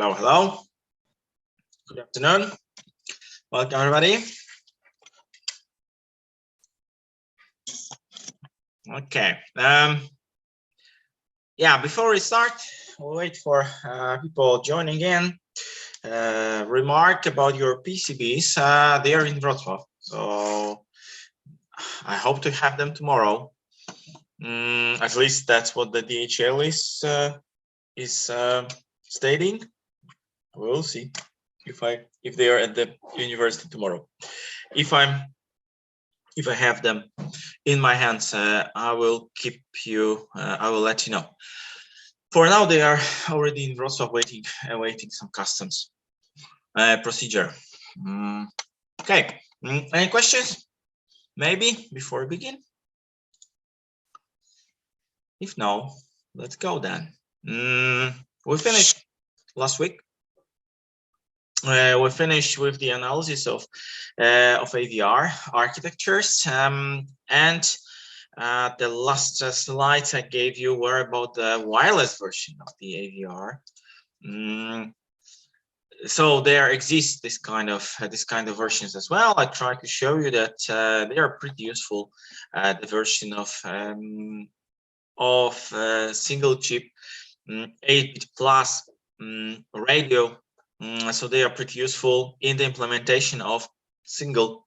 Hello, hello. Good afternoon. Welcome, everybody. Okay. Yeah, before we start, we'll wait for people joining in. Remark about your PCBs. They are in Wrocław, so I hope to have them tomorrow. At least that's what the DHL is stating. We'll see if they are at the university tomorrow. If I have them in my hands, I will keep you. I will let you know. For now, they are already in Wrocław, awaiting some customs procedure. Okay. Any questions? Maybe before we begin. If no, let's go then. We finished last week. We finished with the analysis of AVR architectures, and the last slides I gave you were about the wireless version of the AVR. So there exists this kind of versions as well. I tried to show you that they are pretty useful. The version of single chip 8-bit plus radio. So they are pretty useful in the implementation of simple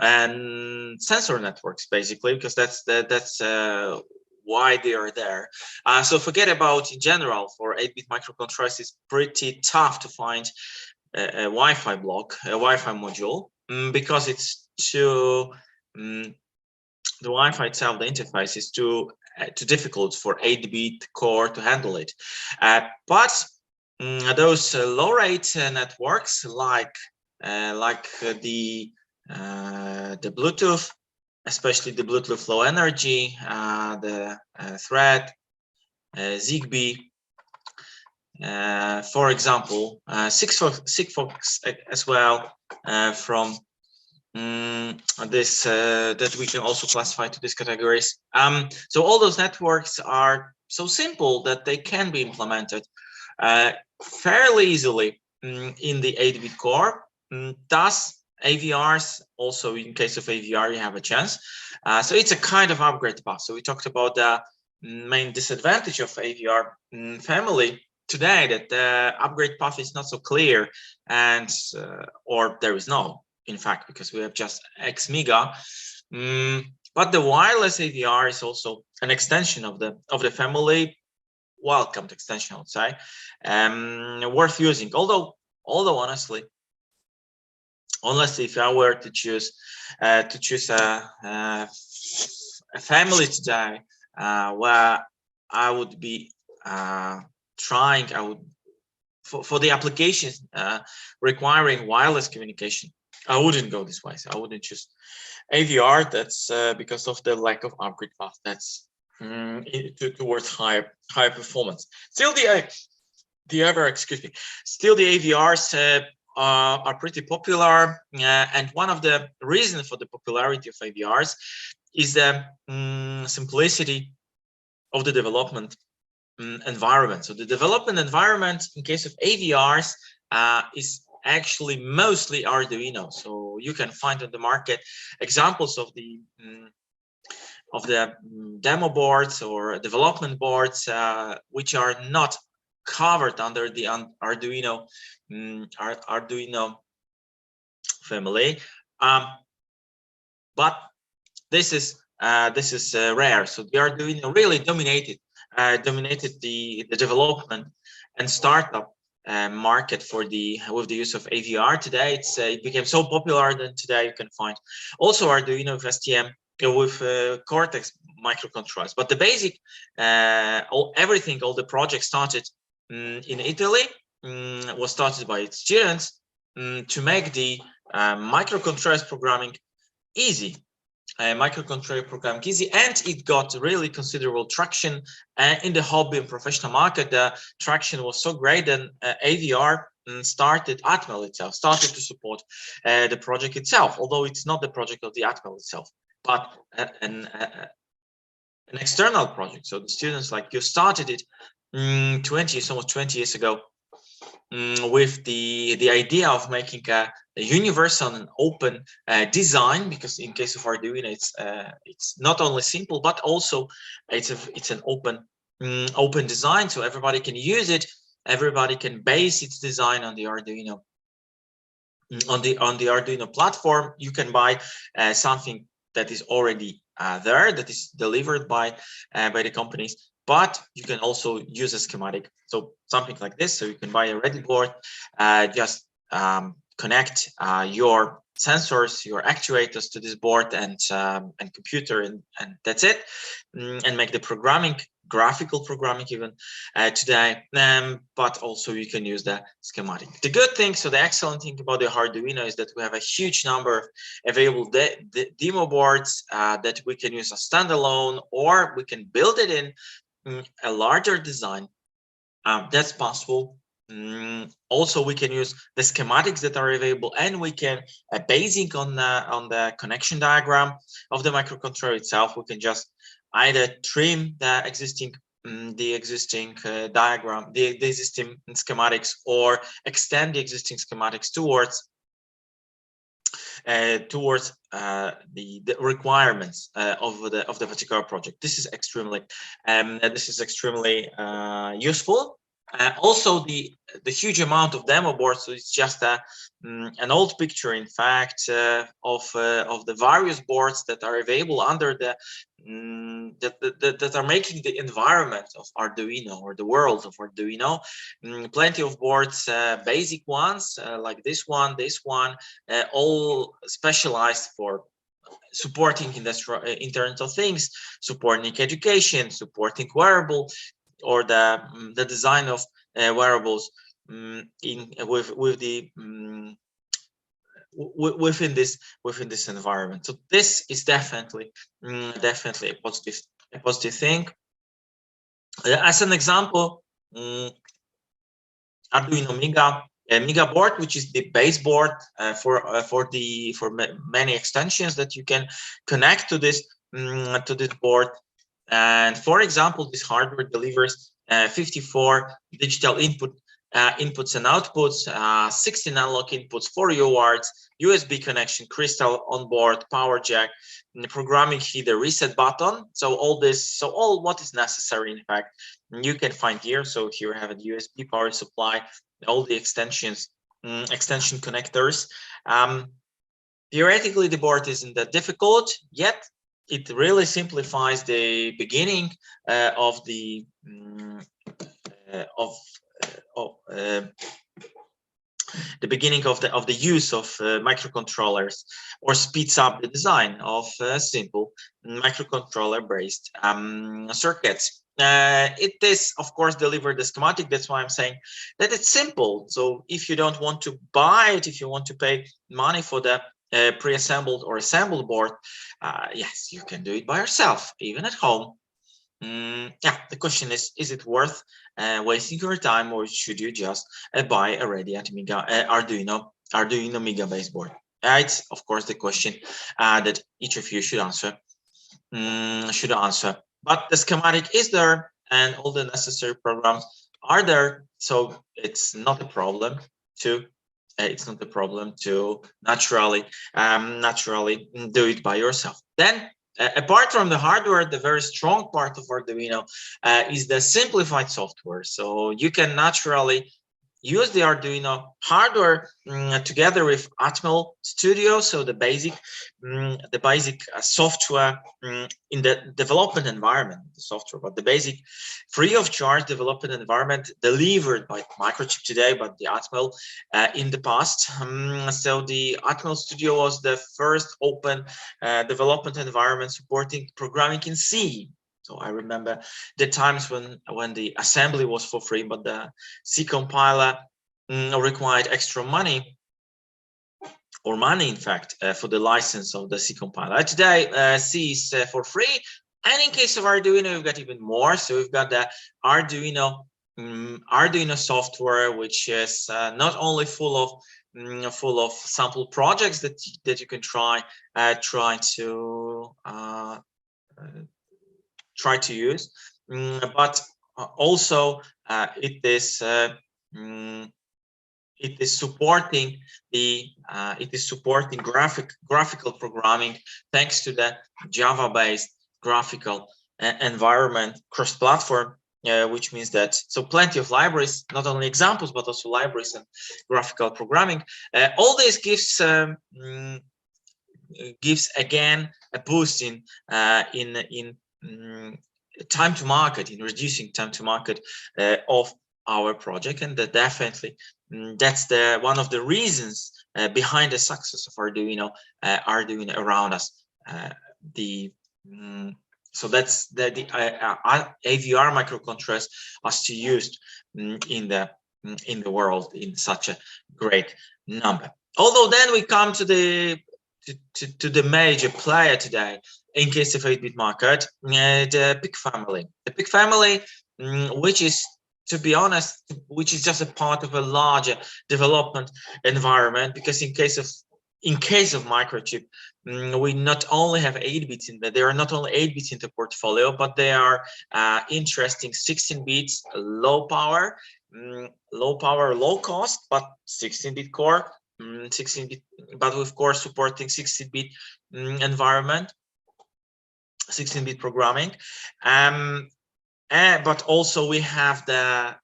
and sensor networks, basically, because that's why they are there. So forget about in general for 8-bit microcontrollers. It's pretty tough to find a Wi-Fi block, a Wi-Fi module, because it's too the Wi-Fi itself, the interface is too difficult for 8-bit core to handle it. But those low-rate networks, like the Bluetooth, especially the Bluetooth Low Energy, the Thread, Zigbee, for example, Sigfox as well, from this that we can also classify to these categories. So all those networks are so simple that they can be implemented fairly easily in the 8-bit core. Thus, AVRs also, in case of AVR, you have a chance. So it's a kind of upgrade path. So we talked about the main disadvantage of AVR family today, that the upgrade path is not so clear, and or there is no, in fact, because we have just X mega. But the wireless AVR is also an extension of the family, welcomed extension, I would say, worth using. Although honestly, unless if I were to choose a family today, where I would be trying, for the applications requiring wireless communication, I wouldn't go this way. So I wouldn't choose AVR. That's because of the lack of upgrade path. That's towards higher performance. Still, the AVRs are pretty popular, and one of the reasons for the popularity of AVRs is the simplicity of the development environment. So the development environment in case of AVRs is actually mostly Arduino. So you can find on the market examples of the demo boards or development boards which are not covered under the Arduino family, but this is rare. So the Arduino really dominated the development and startup market with the use of AVR. Today it became so popular that today you can find also Arduino with STM with Cortex microcontrollers. But the basic all the projects started in Italy, was started by its students to make the microcontrollers programming easy. And it got really considerable traction in the hobby and professional market. The traction was so great that AVR started Atmel itself, started to support the project itself, although it's not the project of the Atmel itself, but an external project. So the students like you started it almost 20 years ago, with the idea of making a universal and open design, because in case of Arduino, it's not only simple, but also it's an open design, so everybody can use it. Everybody can base its design on the Arduino. On the Arduino platform, you can buy something that is already there, that is delivered by the companies, but you can also use a schematic, so something like this. So you can buy a ready board, just connect your sensors, your actuators to this board, and computer, and that's it, and make the programming, graphical programming even today, but also you can use the schematic. The good thing, so the excellent thing about the Arduino is that we have a huge number of available demo boards that we can use as standalone, or we can build it in a larger design. That's possible. Also, we can use the schematics that are available, and we can, basing on the connection diagram of the microcontroller itself, we can just either trim the existing diagram, the existing schematics, or extend the existing schematics towards the requirements of the particular project. This is extremely useful. Also, the huge amount of demo boards, so it's just an old picture, in fact, of the various boards that are available under the that are making the environment of Arduino, or the world of Arduino. Plenty of boards, basic ones like this one, all specialized for supporting Internet of Things, supporting education, supporting wearable, or the design of wearables within this environment. So this is definitely a positive thing. As an example, Arduino Mega board, which is the base board for many extensions that you can connect to this board. And for example, this hardware delivers 54 digital inputs and outputs, 16 analog inputs, 4 UARTs, USB connection, crystal on board, power jack, and the programming header, reset button. So all what is necessary, in fact, you can find here. So here I have a USB power supply, all the extension connectors. Theoretically, the board isn't that difficult, yet it really simplifies the beginning of the use of microcontrollers, or speeds up the design of simple microcontroller-based circuits. It is, of course, delivered the schematic. That's why I'm saying that it's simple. So if you don't want to buy it, if you want to pay money for the pre-assembled or assembled board, yes, you can do it by yourself, even at home. Yeah, the question is it worth wasting your time, or should you just buy a ready Arduino Mega base board? It's, of course, the question that each of you should answer. But the schematic is there, and all the necessary programs are there, so it's not a problem to naturally do it by yourself. Then, apart from the hardware, the very strong part of Arduino is the simplified software. So you can naturally use the Arduino hardware together with Atmel Studio, so the basic software in the development environment, but the basic free of charge development environment delivered by Microchip today, but the Atmel in the past. So the Atmel Studio was the first open development environment supporting programming in C. So I remember the times when the assembly was for free, but the C compiler required extra money, in fact, for the license of the C compiler. Today, C is for free, and in case of Arduino, we've got even more. So we've got the Arduino software, which is not only full of sample projects that you can try to use, but also it is supporting the graphical programming thanks to the Java-based graphical environment cross-platform, which means that plenty of libraries, not only examples but also libraries and graphical programming. All this gives again a boost in time to market, in reducing time to market of our project, and that definitely that's one of the reasons behind the success of Arduino around us. So that's the AVR microcontrollers are still used in the world in such a great number. Although then we come to the major player today in case of 8-bit market, the PIC family. The PIC family, which is, to be honest, which is just a part of a larger development environment, because in case of microchip, we not only have 8 bits in there are not only 8 bits in the portfolio, but they are interesting 16 bits, low power, low cost, but 16-bit core, 16-bit, but of course supporting 16-bit environment, 16-bit programming. But also we have the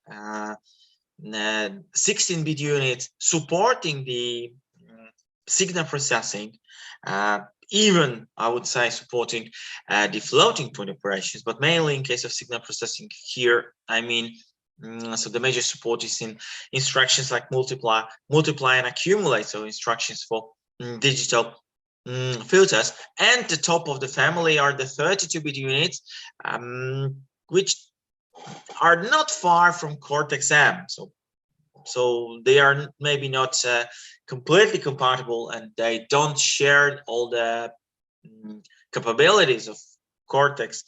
16-bit unit supporting the signal processing, even I would say supporting the floating point operations, but mainly in case of signal processing here, I mean, so the major support is in instructions like multiply and accumulate, so instructions for digital filters. And the top of the family are the 32-bit units, which are not far from Cortex-M. So they are maybe not completely compatible, and they don't share all the capabilities of Cortex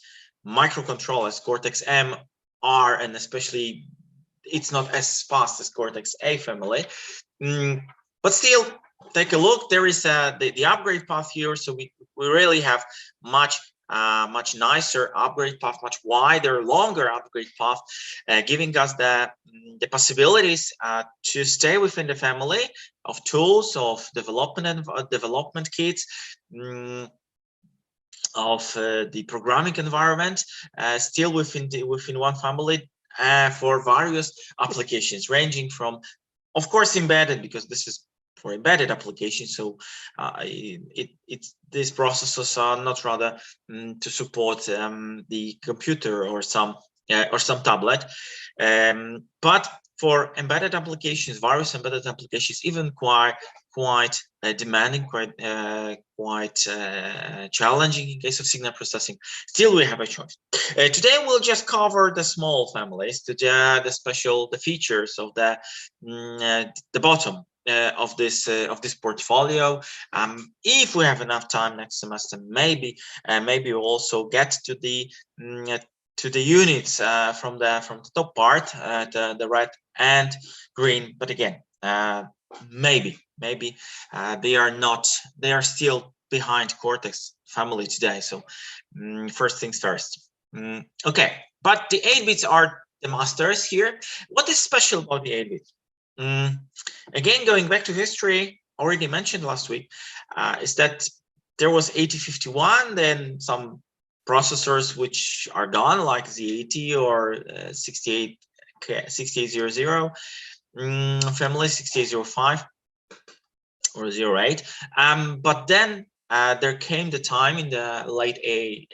microcontrollers. Cortex-M are, and especially it's not as fast as Cortex-A family, but still take a look. There is the upgrade path here, so we really have much nicer upgrade path, much wider, longer upgrade path, giving us the possibilities to stay within the family of tools, of development kits, of the programming environment, still within one family, for various applications, ranging from, of course, embedded, because this is for embedded applications. So these processors are not rather to support the computer or some tablet, but for embedded applications, various embedded applications, even quite demanding, quite challenging in case of signal processing. Still, we have a choice. Today, we'll just cover the small families, the features of the bottom of this portfolio. If we have enough time next semester, maybe we'll also get to the units from the top part, the red and green. But again, maybe they are still behind Cortex family today. So first things first. Okay, but the 8 bits are the masters here. What is special about the 8 bits? Again, going back to history, already mentioned last week, is that there was 8051, then some processors which are gone, like Z80 or 6800 family, 6805 or 08. But then there came the time in the late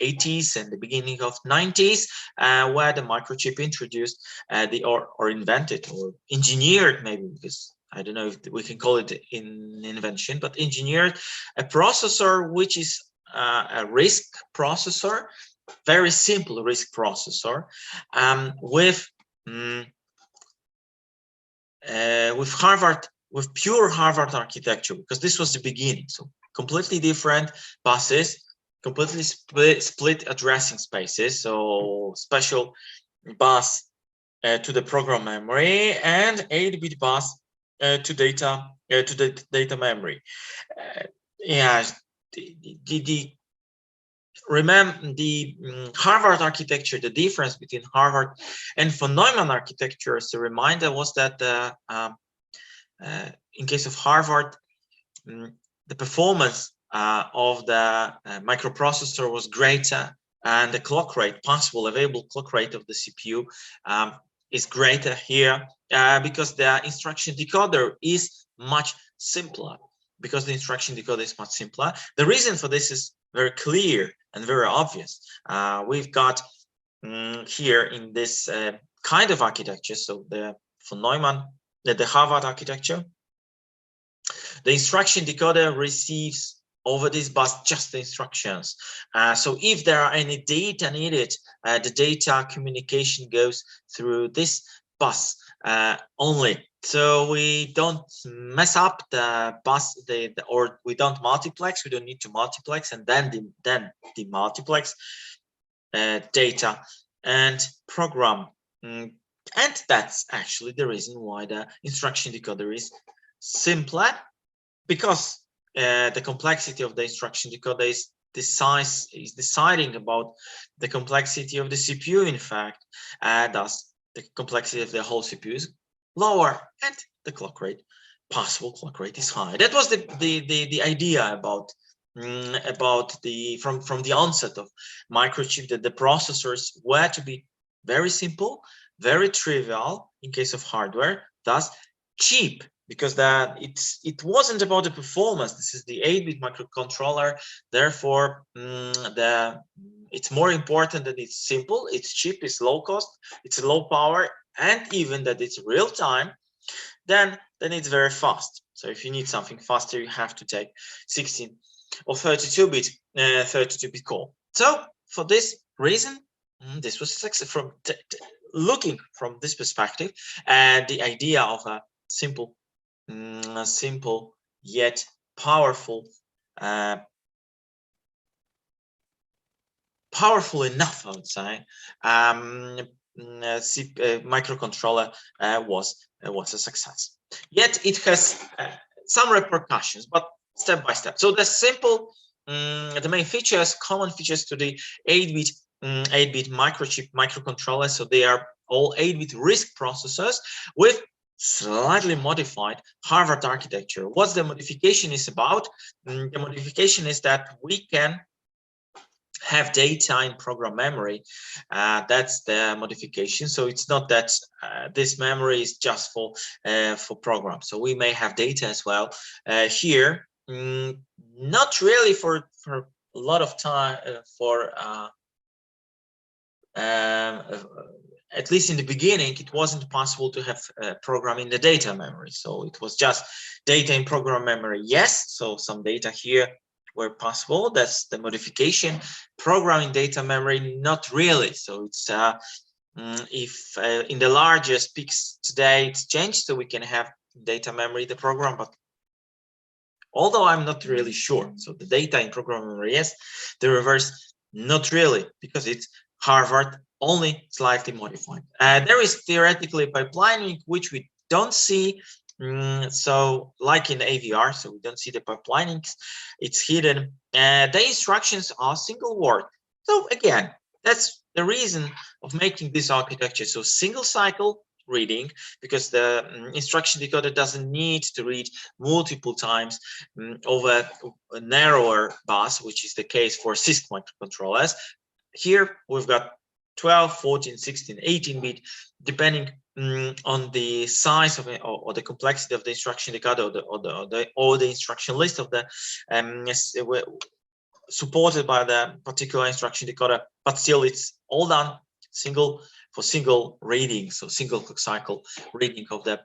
80s and the beginning of 90s where the microchip introduced or invented or engineered, maybe, because I don't know if we can call it an invention, but engineered a processor which is a RISC processor, very simple RISC processor, with pure Harvard architecture, because this was the beginning. So completely different buses, completely split addressing spaces. So special bus to the program memory and 8-bit bus to the data memory. Yeah, the remember the Harvard architecture, the difference between Harvard and von Neumann architecture, as a reminder, was that in case of Harvard, the performance of the microprocessor was greater, and the clock rate, possible available clock rate of the CPU is greater here because the instruction decoder is much simpler. Because the instruction decoder is much simpler. The reason for this is very clear and very obvious. We've got here in this kind of architecture, so the von Neumann, the Harvard architecture, the instruction decoder receives over this bus just the instructions. So if there are any data needed, the data communication goes through this bus only. So we don't mess up the bus, or we don't multiplex. We don't need to multiplex and then demultiplex data and program. And that's actually the reason why the instruction decoder is simpler, because the complexity of the instruction decoder is deciding about the complexity of the CPU. In fact, thus the complexity of the whole CPU is lower, and the clock rate, possible clock rate, is high. That was the idea about from the onset of microchip, that the processors were to be very simple, very trivial in case of hardware, thus cheap, because it wasn't about the performance. This is the 8-bit microcontroller, therefore it's more important that it's simple, it's cheap, it's low cost, it's low power, and even that it's real time. Then it's very fast. So if you need something faster, you have to take 16 or 32-bit core. So for this reason, this was success from looking from this perspective, and the idea of a simple yet powerful enough, I would say, microcontroller was a success. Yet it has some repercussions, but step by step. So the simple, the main features, common features to the 8-bit microchip microcontroller. So they are all 8-bit RISC processors with slightly modified Harvard architecture. What the modification is about? The modification is that we can have data in program memory. That's the modification. So it's not that this memory is just for programs. So we may have data as well here. Not really for a lot of time at least in the beginning, it wasn't possible to have program in the data memory. So it was just data in program memory. Yes, so some data here were possible. That's the modification. Programming data memory, not really. So it's if in the largest PICs today it's changed, so we can have data memory the program, but although I'm not really sure. So the data in program memory, yes, the reverse, not really, because it's Harvard, only slightly modified. There is theoretically pipelining, which we don't see. So like in AVR, so we don't see the pipelining, it's hidden. The instructions are single word. So again, that's the reason of making this architecture. So single cycle reading, because the instruction decoder doesn't need to read multiple times over a narrower bus, which is the case for CISC microcontrollers. Here we've got 12, 14, 16, 18-bit, depending on the size of it, or the complexity of the instruction decoder, or the instruction list of the supported by the particular instruction decoder. But still, it's all done single reading, so single clock cycle reading of the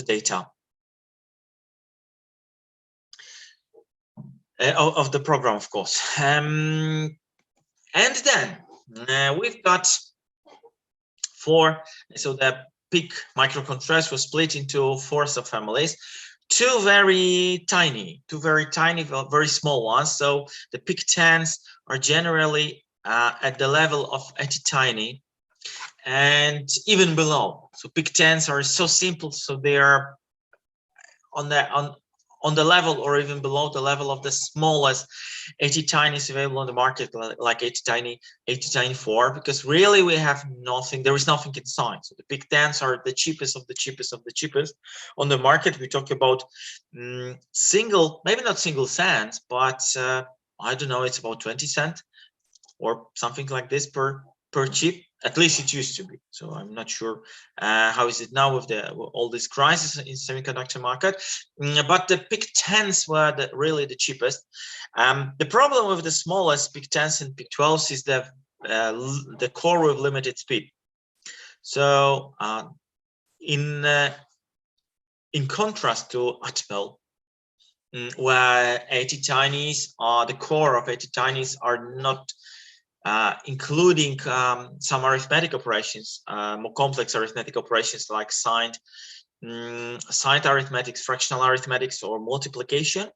data of the program, of course. And then we've got so the PIC microcontrollers was split into 4 subfamilies. Two very tiny, very small ones. So the PIC-10s are generally at the level of tiny, and even below. So PIC-10s are so simple, so they are on on the level or even below the level of the smallest ATtinies available on the market, like ATtiny 4, because really we have nothing, there is nothing inside. So the PIC-10s are the cheapest of the cheapest of the cheapest on the market. We talk about single, maybe not single cents, but I don't know, it's about 20 cents or something like this per chip. At least it used to be. So I'm not sure how is it now with all this crisis in semiconductor market. But the PIC-10s were really the cheapest. The problem with the smallest PIC-10s and PIC-12s is the core with limited speed. So in contrast to Atmel, where ATtinies are the core of ATtinies are not including some arithmetic operations, more complex arithmetic operations like signed arithmetics, fractional arithmetics, or multiplication.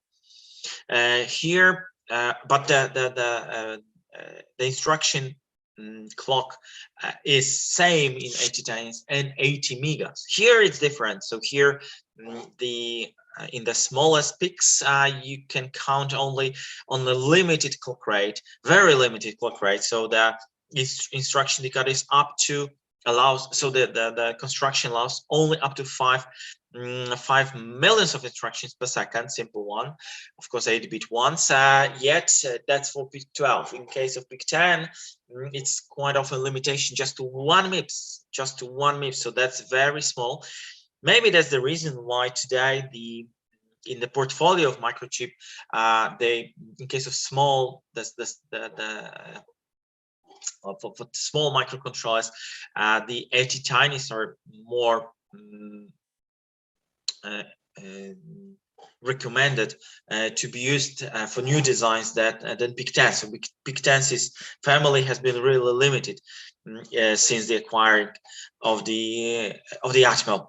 Here, but the instruction clock is same in ATtinies and 80 megas. Here it's different. So here in the smallest PICs, you can count only on the limited clock rate, very limited clock rate. So the instruction decode is up to allows, so the construction allows only up to 5 millions of instructions per second, simple one, of course 8-bit ones, yet that's for PIC-12. In case of PIC-10, it's quite often limitation just to 1 MIPS, so that's very small. Maybe that's the reason why today in the portfolio of microchip, in case of small, for small microcontrollers, the ATtinies are more recommended to be used for new designs than PIC-10. So PIC-10's family has been really limited since the acquiring of the Atmel.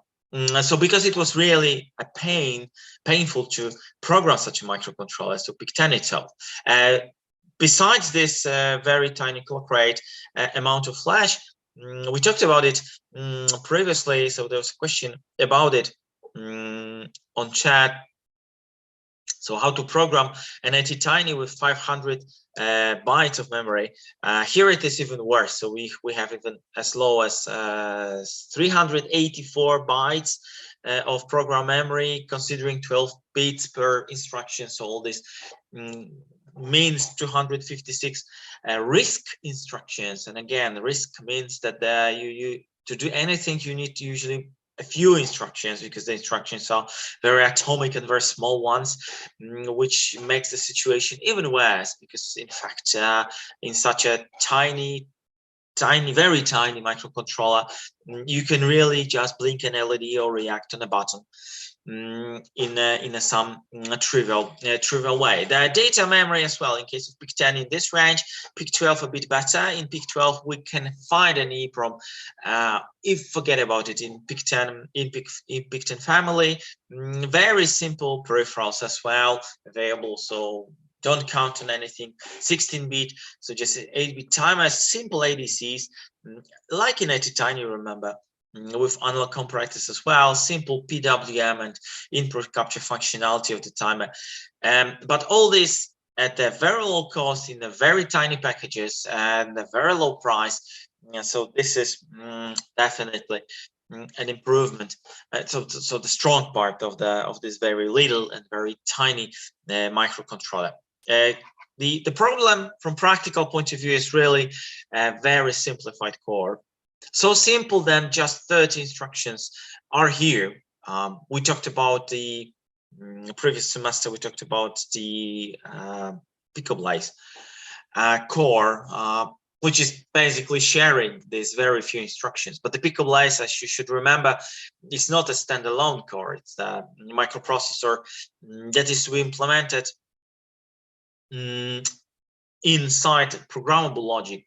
So because it was really painful to program such a microcontroller, so PIC-10 itself. Besides this very tiny clock rate amount of flash, we talked about it previously. So there was a question about it on chat. So how to program an ATtiny with 500 bytes of memory. Here it is even worse. So we have even as low as 384 bytes of program memory, considering 12 bits per instruction. So all this means 256 RISC instructions. And again, RISC means that you to do anything you need to usually a few instructions, because the instructions are very atomic and very small ones, which makes the situation even worse, because in fact in such a tiny, very tiny microcontroller, you can really just blink an LED or react on a button in some trivial way. The data memory as well, in case of PIC-10 in this range, PIC-12 a bit better. In PIC-12 we can find an EEPROM. If forget about it, in PIC-10 in PIC-10 family, very simple peripherals as well available. So don't count on anything. 16-bit, so just 8-bit timers, simple ADCs, like in ATtiny, remember, with analog comparators as well, simple PWM and input capture functionality of the timer. But all this at a very low cost in the very tiny packages and a very low price. So this is definitely an improvement. So the strong part of this very little and very tiny microcontroller. The problem from practical point of view is really a very simplified core. So simple then just 30 instructions are here. We talked about the previous semester, we talked about the PIC-Blaze core, which is basically sharing these very few instructions. But the PIC-Blaze, as you should remember, is not a standalone core. It's a microprocessor that is to be implemented inside programmable logic,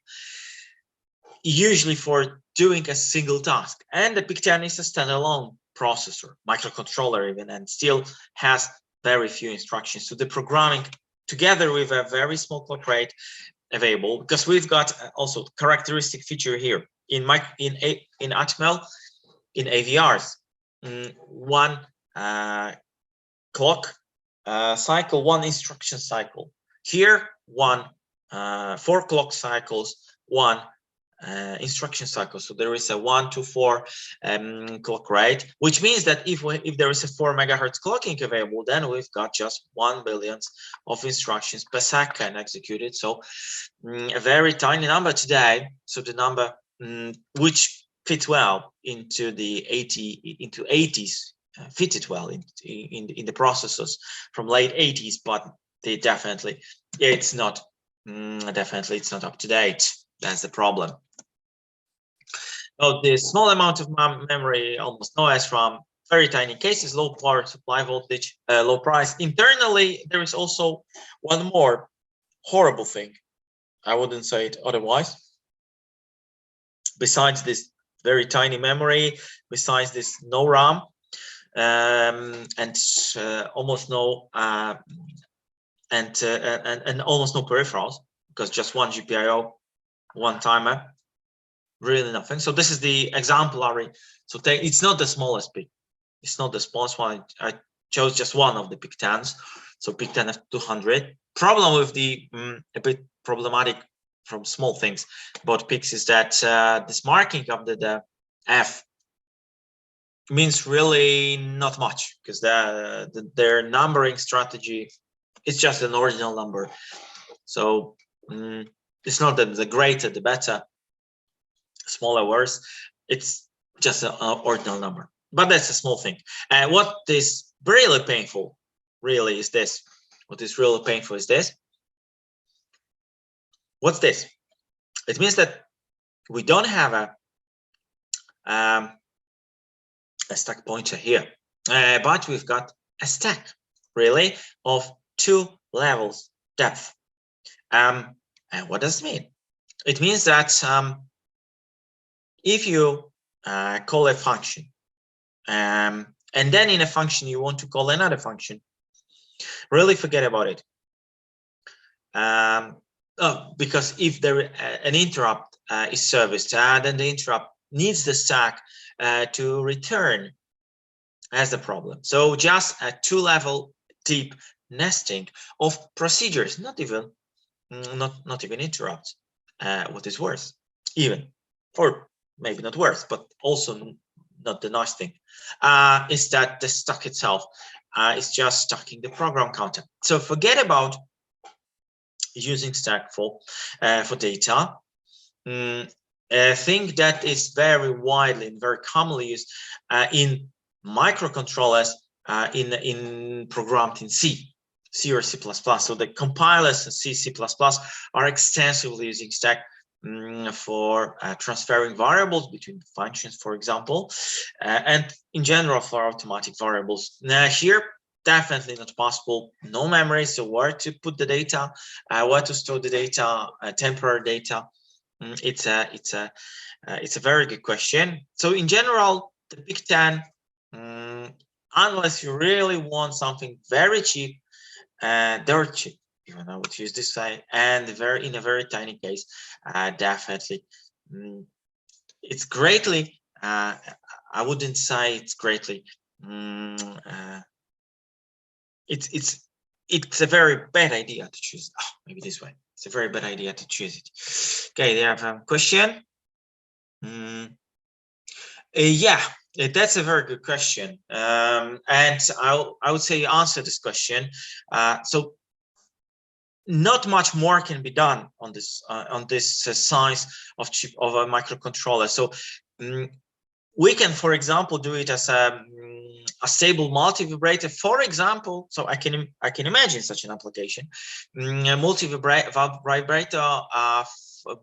usually for doing a single task. And the PIC-10 is a standalone processor, microcontroller even, and still has very few instructions. So the programming, together with a very small clock rate available, because we've got also characteristic feature here in Atmel, in AVRs, one clock cycle, one instruction cycle. Here, 4 clock cycles, 1 instruction cycle. So there is a 1 to 4 clock rate, which means that if there is a 4 megahertz clocking available, then we've got just 1 billion of instructions per second executed. So a very tiny number today. So the number which fits well into the 80s, fitted well in the processors from late 80s, but they definitely it's not up to date. That's the problem. So the small amount of memory, almost no SRAM, very tiny cases, low power supply voltage, low price. Internally, there is also one more horrible thing. I wouldn't say it otherwise. Besides this very tiny memory, besides this no RAM, and almost no and almost no peripherals, because just one GPIO, one timer, really nothing. So this is the exemplary. So it's not the smallest PIC. It's not the smallest one. I chose just one of the PIC 10s. So PIC 10 F200. Problem with the a bit problematic from small things about PICs is that this marking of the F means really not much, because their numbering strategy is just an ordinal number. So it's not that the greater the better, smaller worse. It's just an ordinal number, but that's a small thing. And what is really painful really is this. What is really painful is this. What's this? It means that we don't have a stack pointer here, but we've got a stack really of 2 levels depth. And what does it mean? It means that if you call a function, and then in a function you want to call another function, really forget about it. Because if there an interrupt is serviced, then the interrupt needs the stack to return as the problem. So just a 2-level deep nesting of procedures, not even interrupts. What is worse, even, or maybe not worse, but also not the nice thing, is that the stack itself is just stacking the program counter. So forget about using stack for data. A thing that is very widely and very commonly used in microcontrollers in programmed in C or C++. So the compilers in C++ are extensively using stack for transferring variables between functions, for example, and in general for automatic variables. Now here, definitely not possible. No memory, so where to put the data, where to store the data, temporary data. It's a very good question. So in general, the PIC 10, unless you really want something very cheap, dirt cheap, even I would use this side, and in a very tiny case, definitely it's greatly. I wouldn't say it's greatly. It's a very bad idea to choose. Oh, maybe this way. It's a very bad idea to choose it. Okay, they have a question. Yeah, that's a very good question, and I would say answer this question. So not much more can be done on this size of chip of a microcontroller. So we can, for example, do it as a stable multi-vibrator, for example. So I can imagine such an application, a multi-vibrator,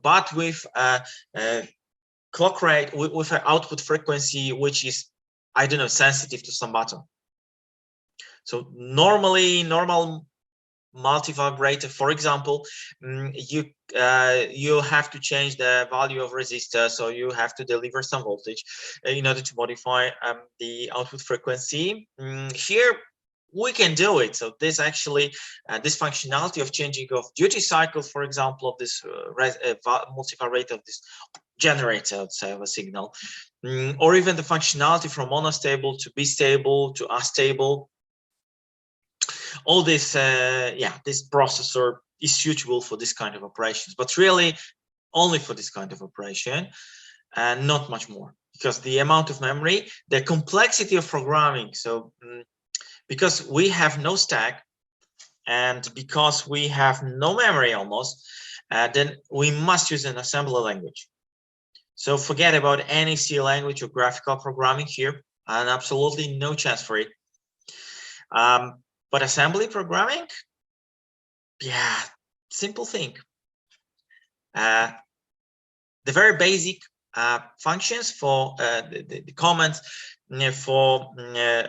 but with clock rate, with an output frequency which is, I don't know, sensitive to some button. So normal multi-vibrator, for example, you have to change the value of resistor, so you have to deliver some voltage in order to modify the output frequency. Here we can do it. So this actually this functionality of changing of duty cycle, for example, of this multi-vibrator of this generator, let's say, of a signal, or even the functionality from monostable to bistable to astable. all this, this processor is suitable for this kind of operations, but really only for this kind of operation and not much more, because the amount of memory, the complexity of programming. So because we have no stack and because we have no memory almost, then we must use an assembly language. So forget about any C language or graphical programming here, and absolutely no chance for it. But assembly programming, yeah, simple thing. The very basic functions for the commands for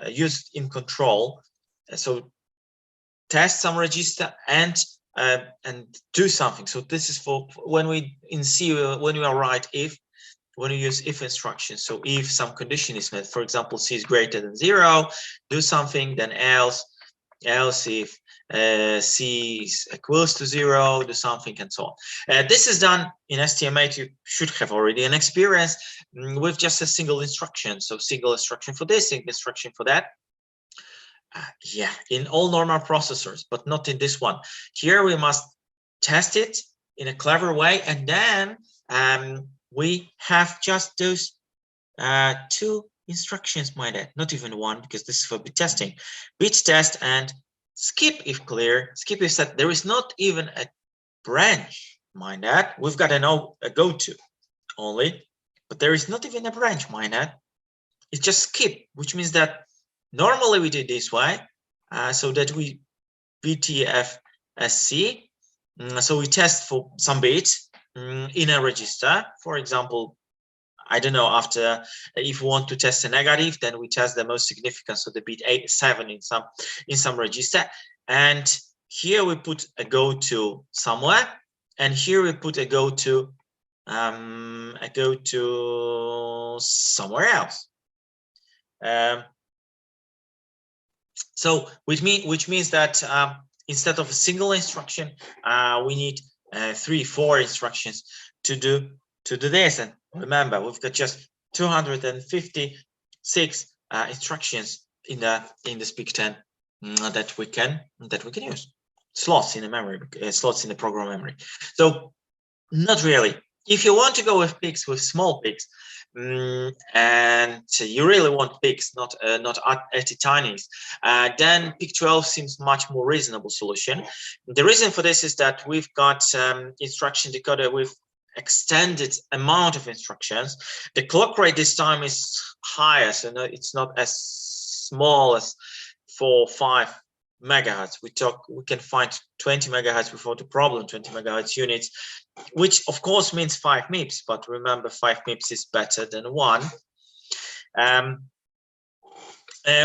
used in control. So test some register and do something. So this is for when we in C, when we write if, when you use if instructions. So if some condition is met, for example, C is greater than 0, do something, then else if C is equals to 0, do something, and so on. This is done in STM8. You should have already an experience with just a single instruction. So single instruction for this, single instruction for that. Yeah, in all normal processors, but not in this one. Here we must test it in a clever way, and then we have just those 2 instructions, mind that, not even one, because this is for bit testing. Bit test and skip if clear. Skip if set. There is not even a branch, mind that. We've got a go to only, but there is not even a branch, mind that. It's just skip, which means that normally we do this way, so that we VTFSC. So we test for some bits in a register. For example, I don't know, after, if we want to test a negative, then we test the most significant, so the bit 7 in some register. And here we put a go to somewhere, and here we put a go to somewhere else. So which means that instead of a single instruction, we need 3-4 instructions to do this. And remember, we've got just 256 instructions in this PIC10 that we can use. Slots in the memory, slots in the program memory. So not really. If you want to go with PICs, with small PICs, and you really want PICs, not tinies, then PIC12 seems much more reasonable solution. The reason for this is that we've got instruction decoder with extended amount of instructions. The clock rate this time is higher, so no, it's not as small as 4-5 megahertz. We can find 20 megahertz without a problem, 20 megahertz units, which of course means 5 MIPS, but remember 5 MIPS is better than 1.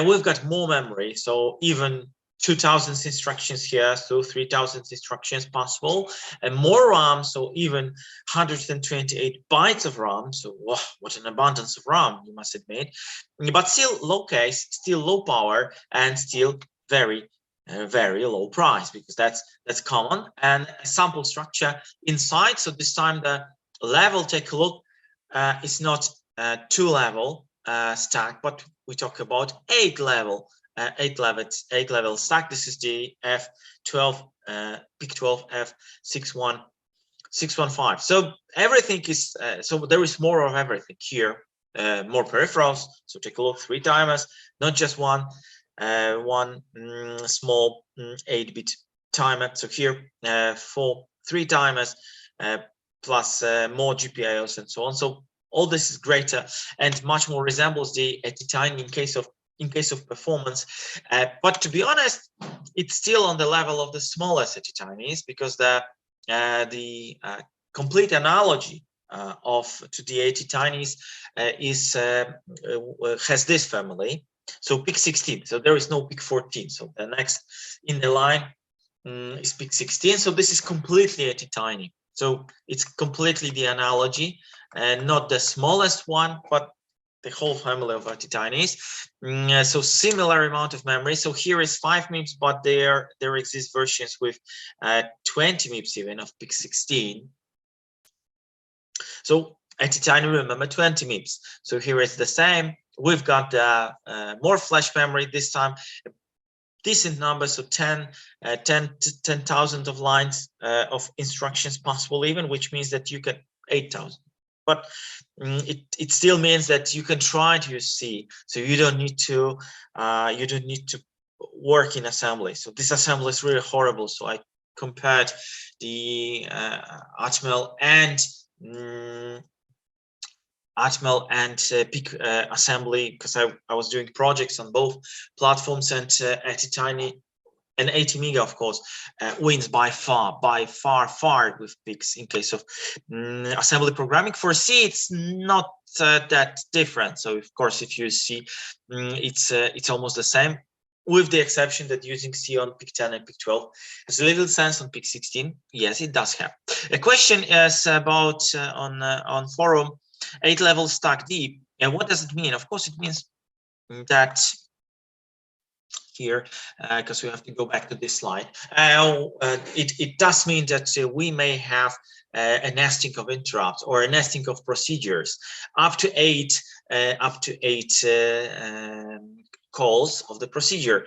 We've got more memory, so even 2000 instructions here, so 3000 instructions possible, and more RAM, so even 128 bytes of RAM. So wow, what an abundance of RAM, you must admit, but still low case, still low power, and still very low price, because that's common. And a sample structure inside. So this time the level, take a look, it's not 2-level stack, but we talk about 8-level stack. This is the F12 PIC12 F615. So everything is so there is more of everything here, more peripherals. So take a look, 3 timers, not just one small 8-bit timer. So here 3 timers plus more GPIOs and so on. So all this is greater and much more resembles the ATtiny in case of performance, but to be honest, it's still on the level of the smallest ATtinys, because the complete analogy to the ATtinys has this family. So PIC16. So there is no PIC14. So the next in the line is PIC16. So this is completely ATtiny. So it's completely the analogy, and not the smallest one, but the whole family of ATtinys. So similar amount of memory. So here is 5 MIPS, but there exist versions with 20 MIPS even of PIC16. So ATtiny, remember, 20 MIPS. So here is the same. We've got more flash memory this time. decent number, so 10,000 of lines of instructions possible even, which means that you can 8,000. But it still means that you can try to use C, so you don't need to work in assembly. So this assembly is really horrible. So I compared the Atmel and PIC assembly, because I was doing projects on both platforms, and at a tiny and 80 mega, of course, wins by far with PICs. In case of assembly programming for C, it's not that different. So of course, if you see, it's almost the same, with the exception that using C on PIC10 and PIC12 has a little sense. On PIC16, yes, it does have. A question is about on forum, 8-level stack deep, and what does it mean? Of course, it means that here, because we have to go back to this slide. It does mean that we may have a nesting of interrupts or a nesting of procedures up to eight calls of the procedure,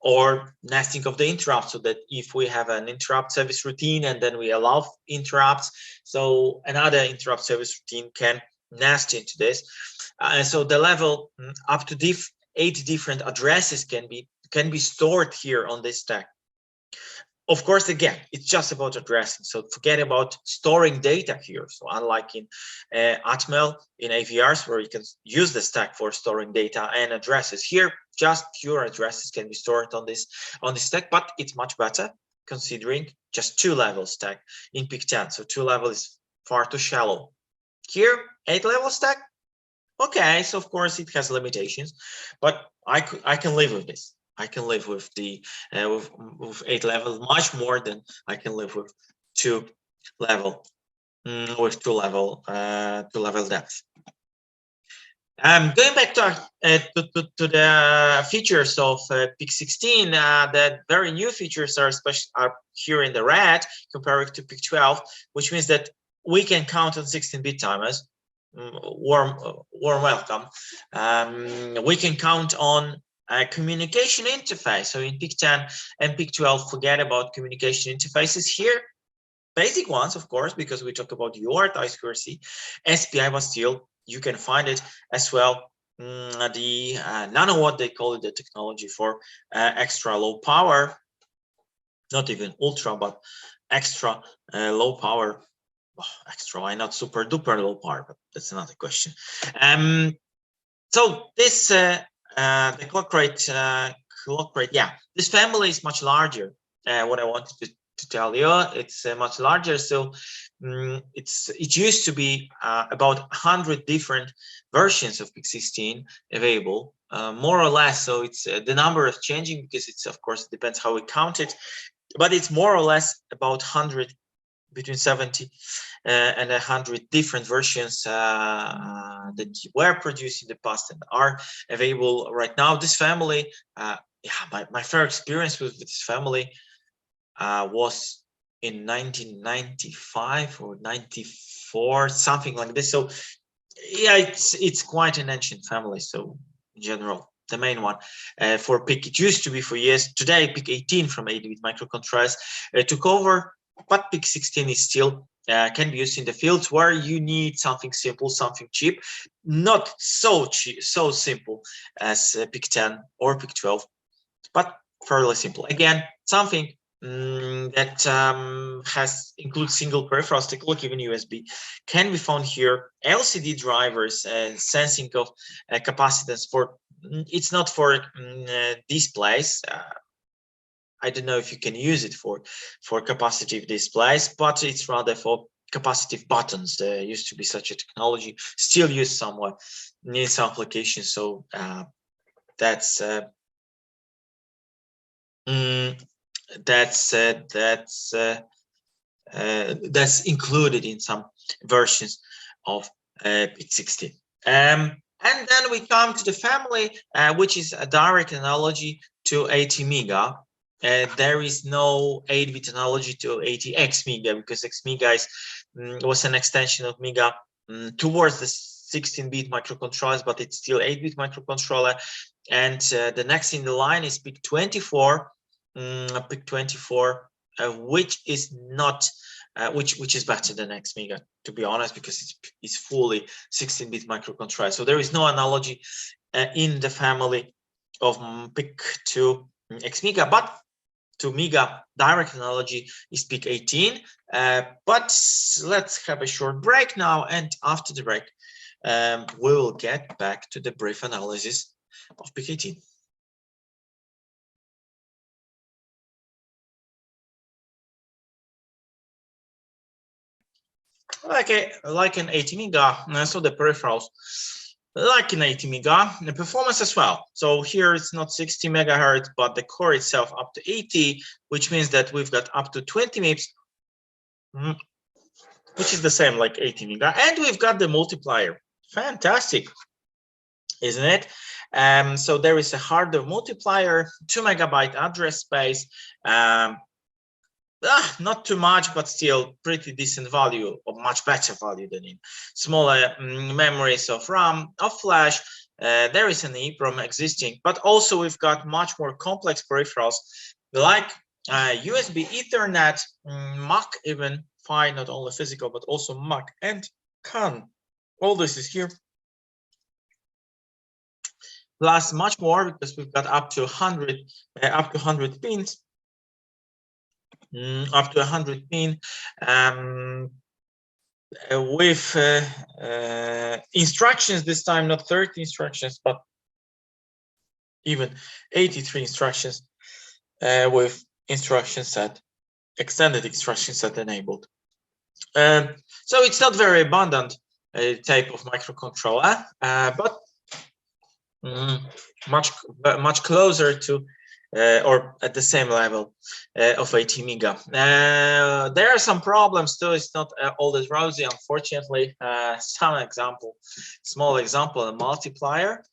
or nesting of the interrupt, so that if we have an interrupt service routine and then we allow interrupts, so another interrupt service routine can nest into this. So the level up to 8 different addresses can be stored here on this stack. Of course, again, it's just about addressing, so forget about storing data here. So unlike in Atmel, in AVRs, where you can use the stack for storing data and addresses, here just pure addresses can be stored on this stack. But it's much better considering just 2-level stack in PIC10. So 2-level is far too shallow. Here, 8-level stack. Okay, so of course it has limitations, but I can live with this. I can live with the with 8-level much more than I can live with 2-level with 2-level depth. Going back to the features of PIC16, the very new features are here in the red compared to PIC12, which means that we can count on 16-bit timers. Warm welcome. We can count on a communication interface. So in PIC10 and PIC12, forget about communication interfaces here. Basic ones, of course, because we talk about UART, I2C, SPI, but still you can find it as well. The nanowatt, they call it, the technology for extra low power, not even ultra, but extra low power. Extra, why not super duper low power? But that's another question. So this the clock rate, yeah, this family is much larger. What I wanted to tell you, it's much larger. So it used to be about 100 different versions of PIC16 available, more or less. So it's the number is changing because it's, of course, it depends how we count it, but it's more or less about 100, between 70 and 100 different versions that were produced in the past and are available right now. This family, yeah, my first experience with this family was in 1995 or 94, something like this. So yeah, it's quite an ancient family. So in general, the main one for PIC, it used to be for years. Today, PIC18 from 8-bit microcontrollers took over. But PIC16 is still can be used in the fields where you need something simple, something cheap, not so cheap, so simple as PIC10 or PIC12, but fairly simple. Again, something that includes single peripherals. Take a look, even USB can be found here. LCD drivers, sensing of capacitance for. It's not for displays. I don't know if you can use it for capacitive displays, but it's rather for capacitive buttons. There used to be such a technology, still used somewhere in some applications. So that's included in some versions of PIC16. And then we come to the family, which is a direct analogy to 80 mega. There is no 8-bit analogy to 80x mega, because x mega was an extension of mega towards the 16-bit microcontrollers, but it's still 8-bit microcontroller. And the next in the line is PIC 24, PIC 24, which is not which is better than XMega, to be honest, because it's fully 16-bit microcontroller. So there is no analogy in the family of PIC to XMega, but to Mega direct analogy is PIC 18. But let's have a short break now, and after the break, we will get back to the brief analysis of PIC 18. Like an 80 mega, so the peripherals, like an 80 mega, the performance as well. So here it's not 60 megahertz, but the core itself up to 80, which means that we've got up to 20 MIPS, which is the same like 80 mega, and we've got the multiplier. Fantastic, isn't it? So there is a hardware multiplier, 2 megabyte address space. Not too much, but still pretty decent value, or much better value than in smaller memories of RAM, of flash. There is an EEPROM existing, but also we've got much more complex peripherals like USB, Ethernet, MAC, even PHY, not only physical but also MAC and CAN. All this is here. Plus much more, because we've got up to 100 pins. Up to 100 pin with instructions this time, not 30 instructions, but even 83 instructions with instruction set, extended instruction set enabled. So it's not very abundant type of microcontroller, but much closer to or at the same level of 80 mega. There are some problems too. It's not all as rosy, unfortunately. Small example, a multiplier.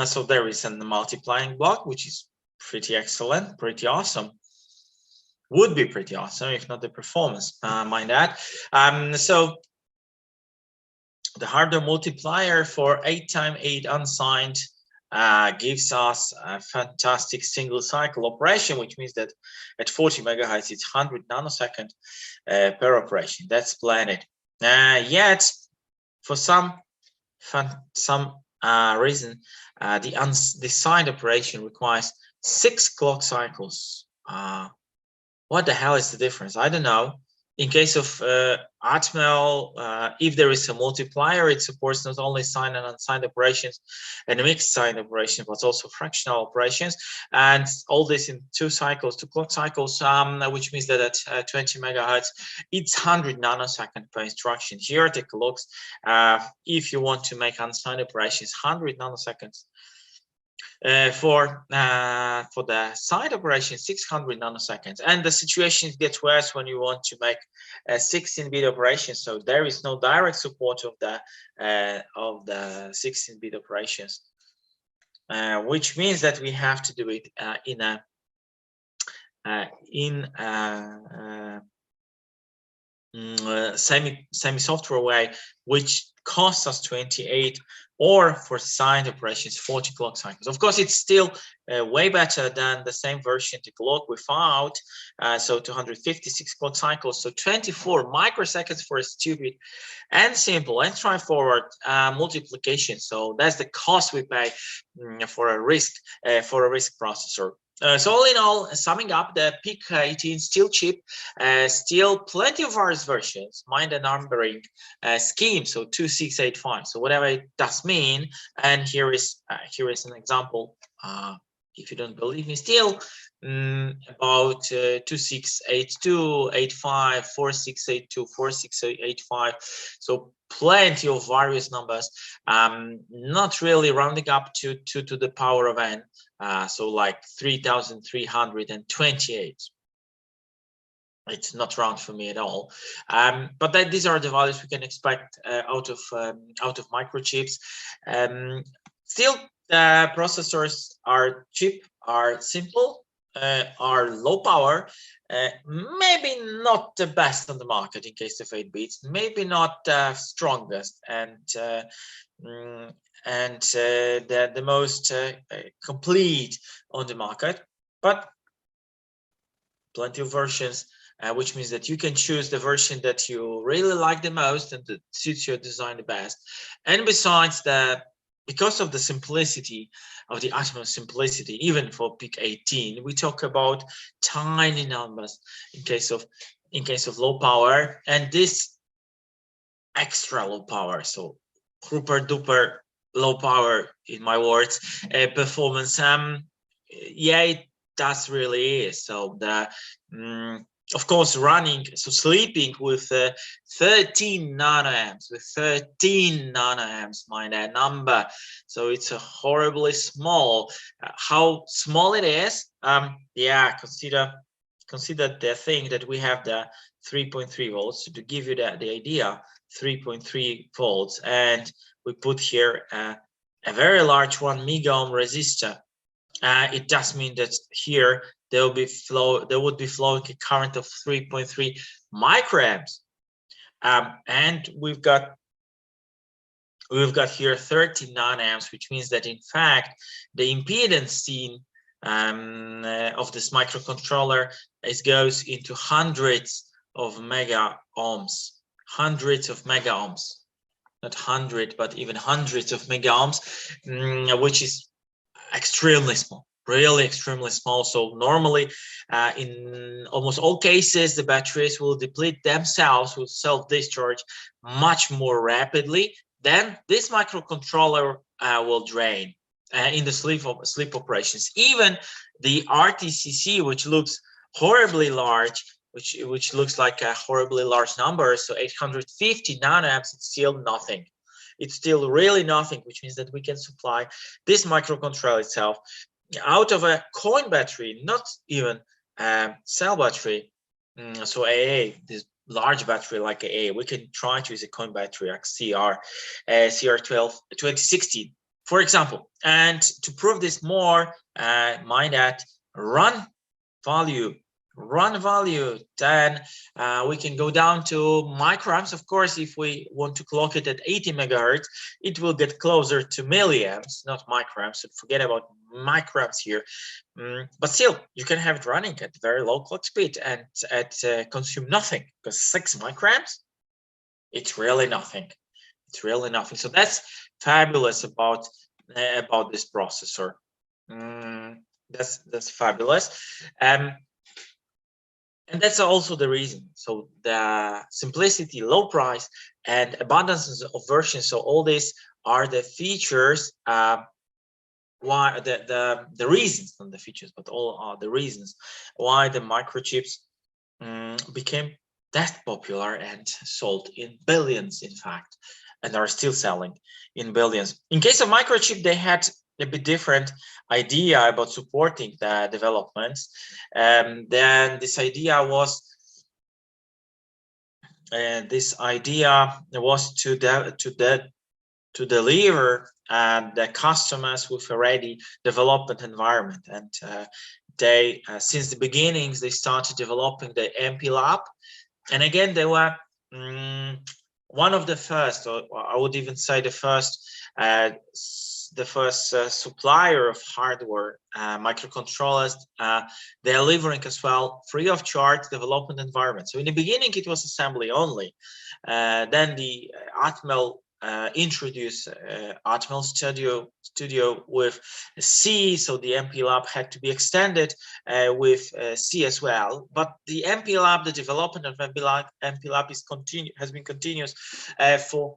So there is a multiplying block, which is pretty excellent, pretty awesome. Would be pretty awesome if not the performance, mind that. So the hardware multiplier for 8x8 unsigned gives us a fantastic single cycle operation, which means that at 40 megahertz it's 100 nanosecond per operation. That's splendid. Yet for some reason the signed operation requires 6 clock cycles. What the hell is the difference? I don't know. In case of Atmel, if there is a multiplier, it supports not only signed and unsigned operations and mixed signed operations, but also fractional operations. And all this in 2 clock cycles, which means that at 20 megahertz, it's 100 nanosecond per instruction. Here, take a look. If you want to make unsigned operations, 100 nanoseconds. For the side operation, 600 nanoseconds, and the situation gets worse when you want to make a 16-bit operation. So there is no direct support of the 16-bit operations, which means that we have to do it in a semi-software way, which costs us 28, or for signed operations 40 clock cycles. Of course, it's still way better than the same version to clock without, so 256 clock cycles, so 24 microseconds for a stupid and simple and straightforward multiplication. So that's the cost we pay for a RISC processor. So all in all, summing up, the PIC 18 still cheap, still plenty of various versions, mind the numbering scheme, so 2685. So whatever it does mean, and here is an example. If you don't believe me, still about 2682, 85, 4682, 4685. So plenty of various numbers, not really rounding up to the power of n. So like 3,328. It's not round for me at all, but these are the values we can expect out of microchips. Still, the processors are cheap, are simple, are low power, maybe not the best on the market in case of 8 bits, maybe not the strongest and the most complete on the market, but plenty of versions, which means that you can choose the version that you really like the most and that suits your design the best. And besides that, because of the simplicity of the Atmos simplicity, even for PIC 18, we talk about tiny numbers in case of low power, and this extra low power, so super duper low power, in my words, performance. Yeah, it does really is. So the of course, running, so sleeping with 13 nanoamps, mind that number. So it's a horribly small. How small it is? Yeah, consider the thing that we have the 3.3 volts. So to give you the idea, 3.3 volts, and we put here a very large 1 mega ohm resistor. It does mean that here there would be flowing a current of 3.3 microamps, and we've got here 30 nanoamps, which means that in fact the impedance seen of this microcontroller goes into hundreds of mega ohms, not 100, but even hundreds of mega ohms, which is extremely small, really extremely small. So normally in almost all cases the batteries will deplete themselves, will self-discharge much more rapidly than this microcontroller will drain in the sleep operations. Even the RTCC, which looks horribly large, which looks like a horribly large number, so 850 nanoamps, it's still nothing. It's still really nothing, which means that we can supply this microcontroller itself out of a coin battery, not even cell battery. So AA, this large battery like AA, we can try to use a coin battery like CR12 2016, for example. And to prove this more, mind that run value, then we can go down to microamps. Of course, if we want to clock it at 80 megahertz, it will get closer to milliamps, not microamps. So forget about microamps here. But still, you can have it running at very low clock speed and consume nothing, because 6 microamps, it's really nothing. It's really nothing. So that's fabulous about this processor. That's fabulous. And that's also the reason. So the simplicity, low price, and abundance of versions. So all these are the features. Why the reasons, not the features, but all are the reasons why the microchips became that popular and sold in billions, in fact, and are still selling in billions. In case of microchip, they had a bit different idea about supporting the developments. Then this idea was to deliver the customers with a ready development environment. And they since the beginnings they started developing the MP Lab, and again they were one of the first, or I would even say the first supplier of hardware microcontrollers, delivering as well free of charge development environment. So in the beginning it was assembly only. Then the Atmel introduced Atmel Studio with C, so the MP Lab had to be extended with C as well. But the MP Lab, the development of MP Lab has been continuous for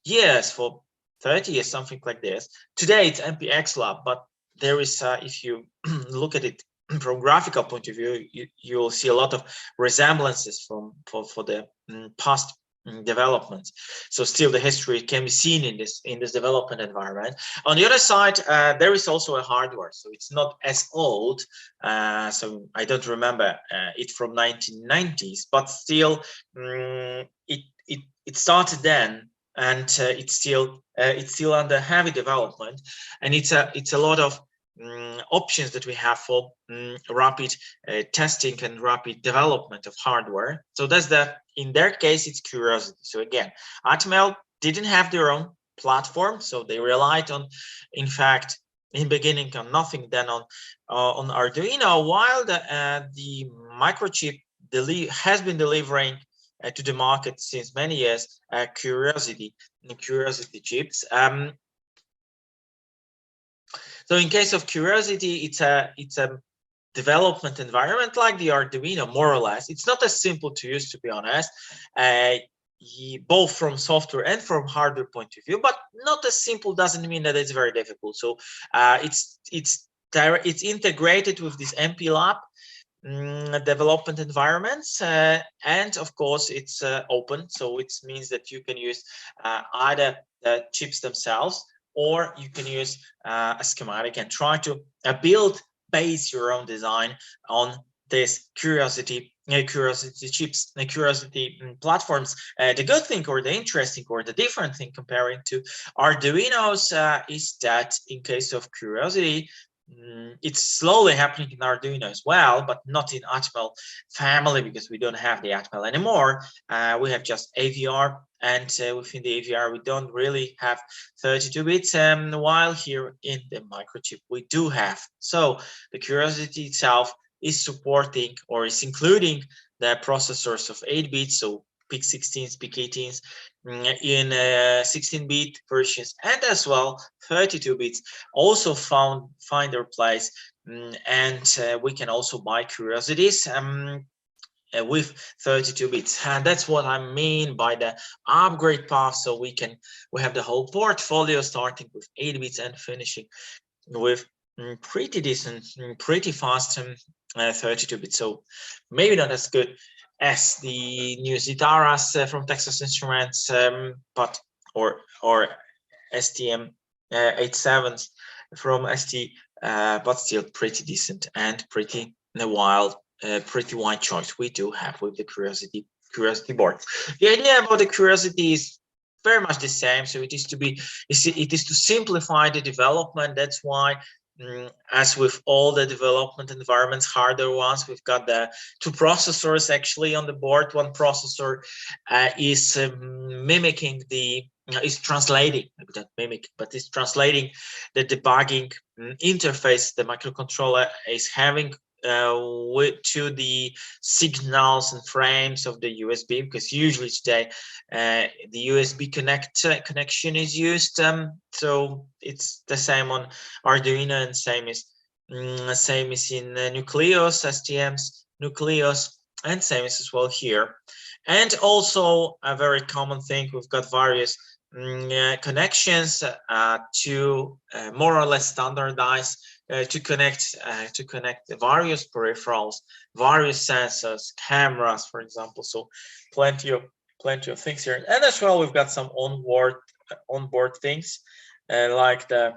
years, for 30 years, something like this. Today it's MPX Lab, but there is, if you look at it from graphical point of view, you will see a lot of resemblances for the past developments. So still the history can be seen in this development environment. On the other side, there is also a hardware, so it's not as old. So I don't remember it from 1990s, but still it started then, and it's still under heavy development, and it's a lot of options that we have for rapid testing and rapid development of hardware. So that's in their case, it's Curiosity. So again, Atmel didn't have their own platform, so they relied on, in fact, in beginning on nothing, then on Arduino, while the microchip has been delivering to the market since many years Curiosity chips. So in case of Curiosity, it's a development environment like the Arduino, more or less. It's not as simple to use, to be honest, both from software and from hardware point of view. But not as simple doesn't mean that it's very difficult. So it's integrated with this MPLAB development environments, and of course it's open, so it means that you can use either the chips themselves, or you can use a schematic and try to base your own design on this Curiosity chips, Curiosity platforms. The good thing, or the interesting, or the different thing comparing to Arduinos is that in case of Curiosity, it's slowly happening in Arduino as well, but not in Atmel family, because we don't have the Atmel anymore. We have just AVR, and within the AVR we don't really have 32 bits, while here in the microchip we do have. So the Curiosity itself is supporting, or is including, the processors of 8 bits, so PIC 16s, PIC 18s, in 16-bit versions, and as well 32 bits also find their place, and we can also buy Curiosities with 32 bits. And that's what I mean by the upgrade path. So we have the whole portfolio starting with 8 bits and finishing with pretty decent, pretty fast 32 bits. So maybe not as good as the new Zitaras from Texas Instruments, but or STM 87s from ST, but still pretty decent and pretty wild, pretty wide choice we do have with the Curiosity board. The idea about the Curiosity is very much the same. So it is to simplify the development. That's why, as with all the development environments, harder ones, we've got the 2 processors actually on the board. One processor is mimicking is translating, not mimic, but is translating the debugging interface the microcontroller is having to the signals and frames of the USB, because usually today the USB connection is used. So it's the same on Arduino, and same is in Nucleus, STM's Nucleus, and same is as well here. And also a very common thing, we've got various connections to more or less standardized to connect various peripherals, various sensors, cameras, for example. So plenty of things here. And as well, we've got some onboard things like the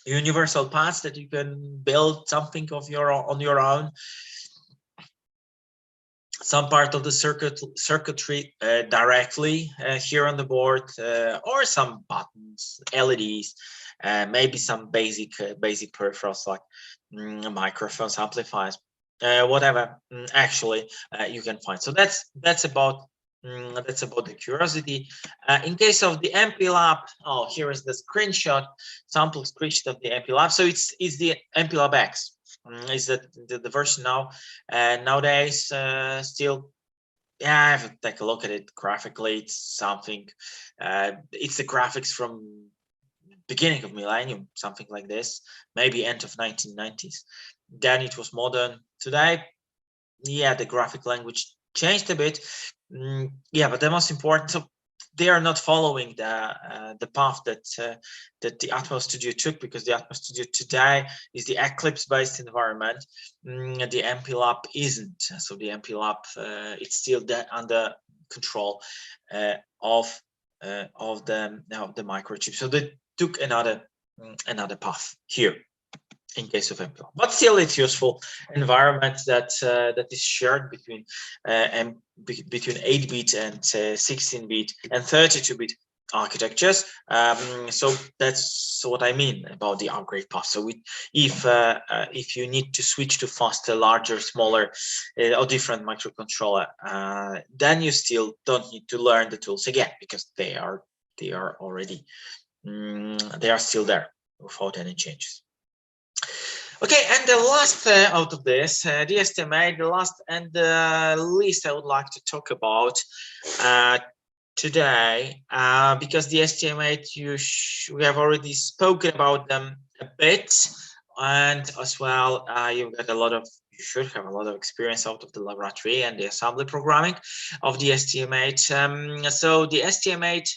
universal paths that you can build something on your own. Some part of the circuitry directly here on the board, or some buttons, LEDs, maybe some basic peripherals like microphones, amplifiers, whatever. Actually, you can find. So that's about the Curiosity. In case of the MPLAB, here is the sample screenshot of the MPLAB. So it's the MPLAB X. Is that the version now? Nowadays, still, yeah, I have to take a look at it graphically. It's something. It's the graphics from beginning of millennium, something like this, maybe end of 1990s. Then it was modern. Today, yeah, the graphic language changed a bit. Yeah, but the most important, so they are not following the path that the Atmel Studio took, because the Atmel Studio today is the Eclipse-based environment. The MPLAB isn't. So the MPLAB it's still under control of the microchip. So they took another path here in case of MPLAB, but still it's useful environment that is shared between 8-bit and 16-bit and 32-bit architectures. So that's what I mean about the upgrade path. So if you need to switch to faster, larger, smaller, or different microcontroller, then you still don't need to learn the tools again, because they are already they are still there without any changes. Okay, and the last out of this, the estimate, the last and the least I would like to talk about today, because the estimate we have already spoken about them a bit, and as well you should have a lot of experience out of the laboratory and the assembly programming of the estimate. So the estimate,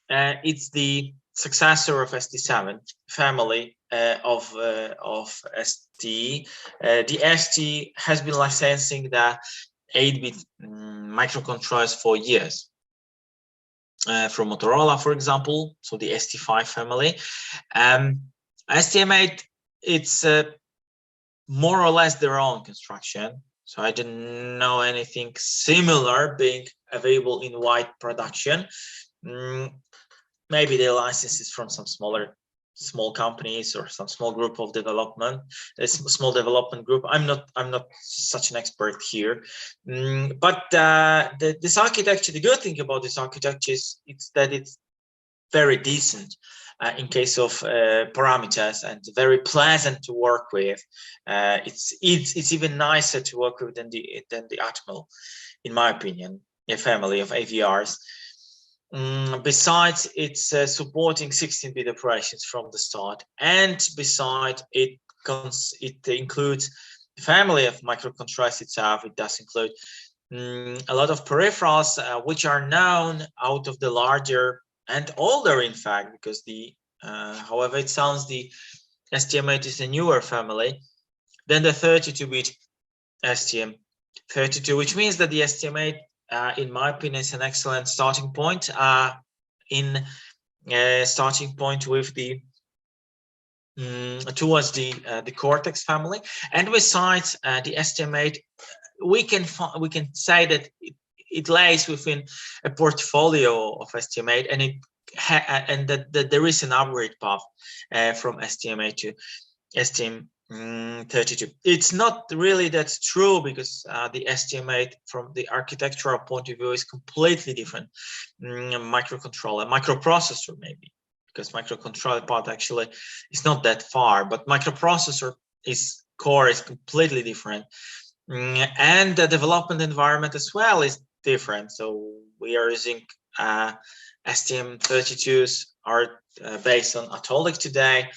it's the successor of ST7 family of ST. The ST has been licensing the 8-bit microcontrollers for years. From Motorola, for example, so the ST5 family. STM8, it's more or less their own construction. So I didn't know anything similar being available in wide production. Maybe their licenses from some small companies or some small group of development, a small development group. I'm not such an expert here, but this architecture, the good thing about this architecture is that it's very decent in case of parameters, and very pleasant to work with. It's even nicer to work with than the Atmel, in my opinion, a family of AVRs. Besides, it's supporting 16-bit operations from the start, and besides, it includes the family of microcontrollers itself. It does include a lot of peripherals which are known out of the larger and older, in fact, because however it sounds, the STM8 is a newer family than the 32-bit STM32, which means that the STM8, in my opinion, is an excellent starting point. Starting point with the towards the Cortex family, and besides the STM8, we can say that it lies within a portfolio of STM8, and that there is an upgrade path from STM8 to STM32. It's not really that true, because the STM8 from the architectural point of view is completely different. Microprocessor maybe, because microcontroller part actually is not that far, but microprocessor core is completely different. And the development environment as well is different. So we are using STM32s are based on Atomic today,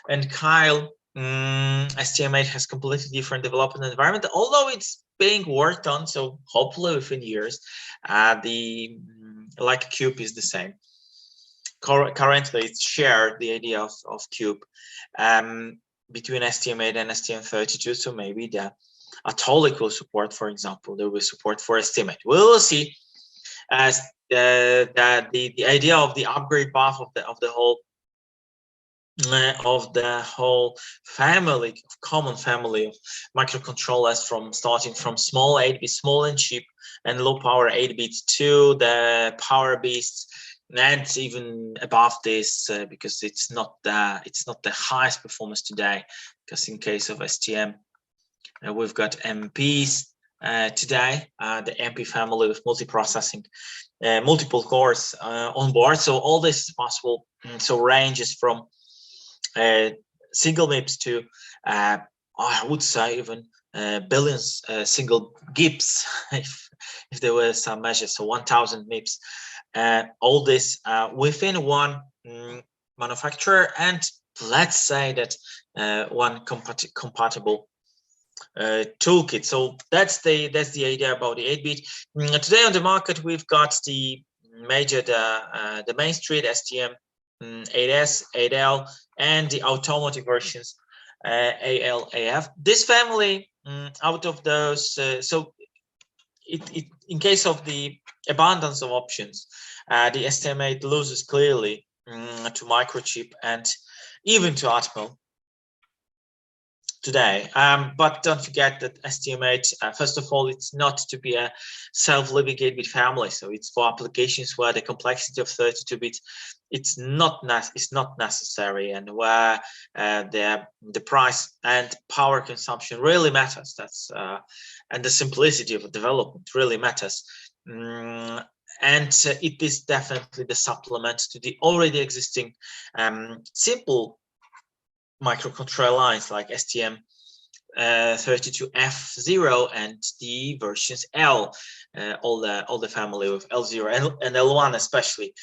and Kyle, STM8 has completely different development environment, although it's being worked on. So hopefully within years, the like Cube is the same. Currently, it's shared, the idea of Cube between STM8 and STM32. So maybe the Atomic will support, for example, there will support for STM8. We will see, as the idea of the upgrade path of the whole family, common family of microcontrollers, starting from small 8-bit, small and cheap and low power 8-bits, to the power beasts, and even above this, because it's not the highest performance today, because in case of STM, we've got MPs today, the MP family with multiprocessing, multiple cores on board. So all this is possible. So ranges from single MIPS to I would say even billions single GIPs, if there were some measures. So 1,000 MIPS. All this within one manufacturer, and let's say that one compatible toolkit. So that's the idea about the 8-bit. Today on the market, we've got the main street STM 8S, 8L, and the automotive versions AL, AF. This family, out of those, so it in case of the abundance of options, the STM8 loses clearly to Microchip and even to Atmel. today. But don't forget that STM8, first of all, it's not to be a self-living 8-bit family. So it's for applications where the complexity of 32-bit it's not necessary, and where the price and power consumption really matters. That's and the simplicity of development really matters. And it is definitely the supplement to the already existing simple microcontroller lines like STM32F0 and the versions L, all the family with L0 and L1 especially.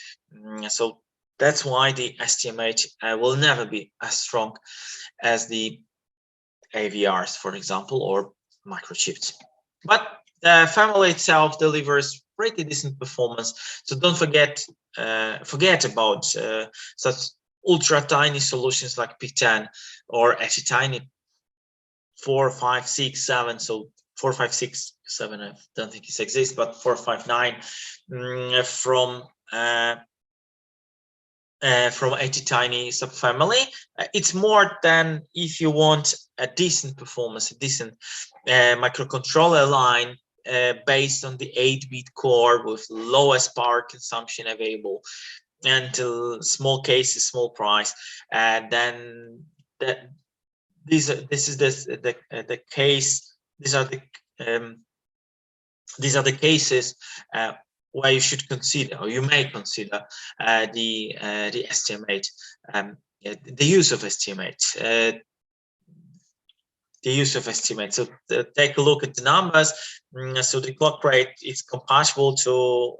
So that's why the STM8 will never be as strong as the AVRs, for example, or microchips. But the family itself delivers pretty decent performance. So don't forget about such ultra tiny solutions like PIC or actually tiny 4, 5, 6, 7. So 4, 5, 6, 7. I don't think it exists, but 4, 5, 9 from 80 tiny subfamily. It's more than if you want a decent performance, a decent microcontroller line based on the 8-bit core with lowest power consumption available and small cases, small price. And then this is the case. These are the cases where you should consider, or you may consider, the STM8, the use of STM8. The use of STM8. So take a look at the numbers. So the clock rate is compatible to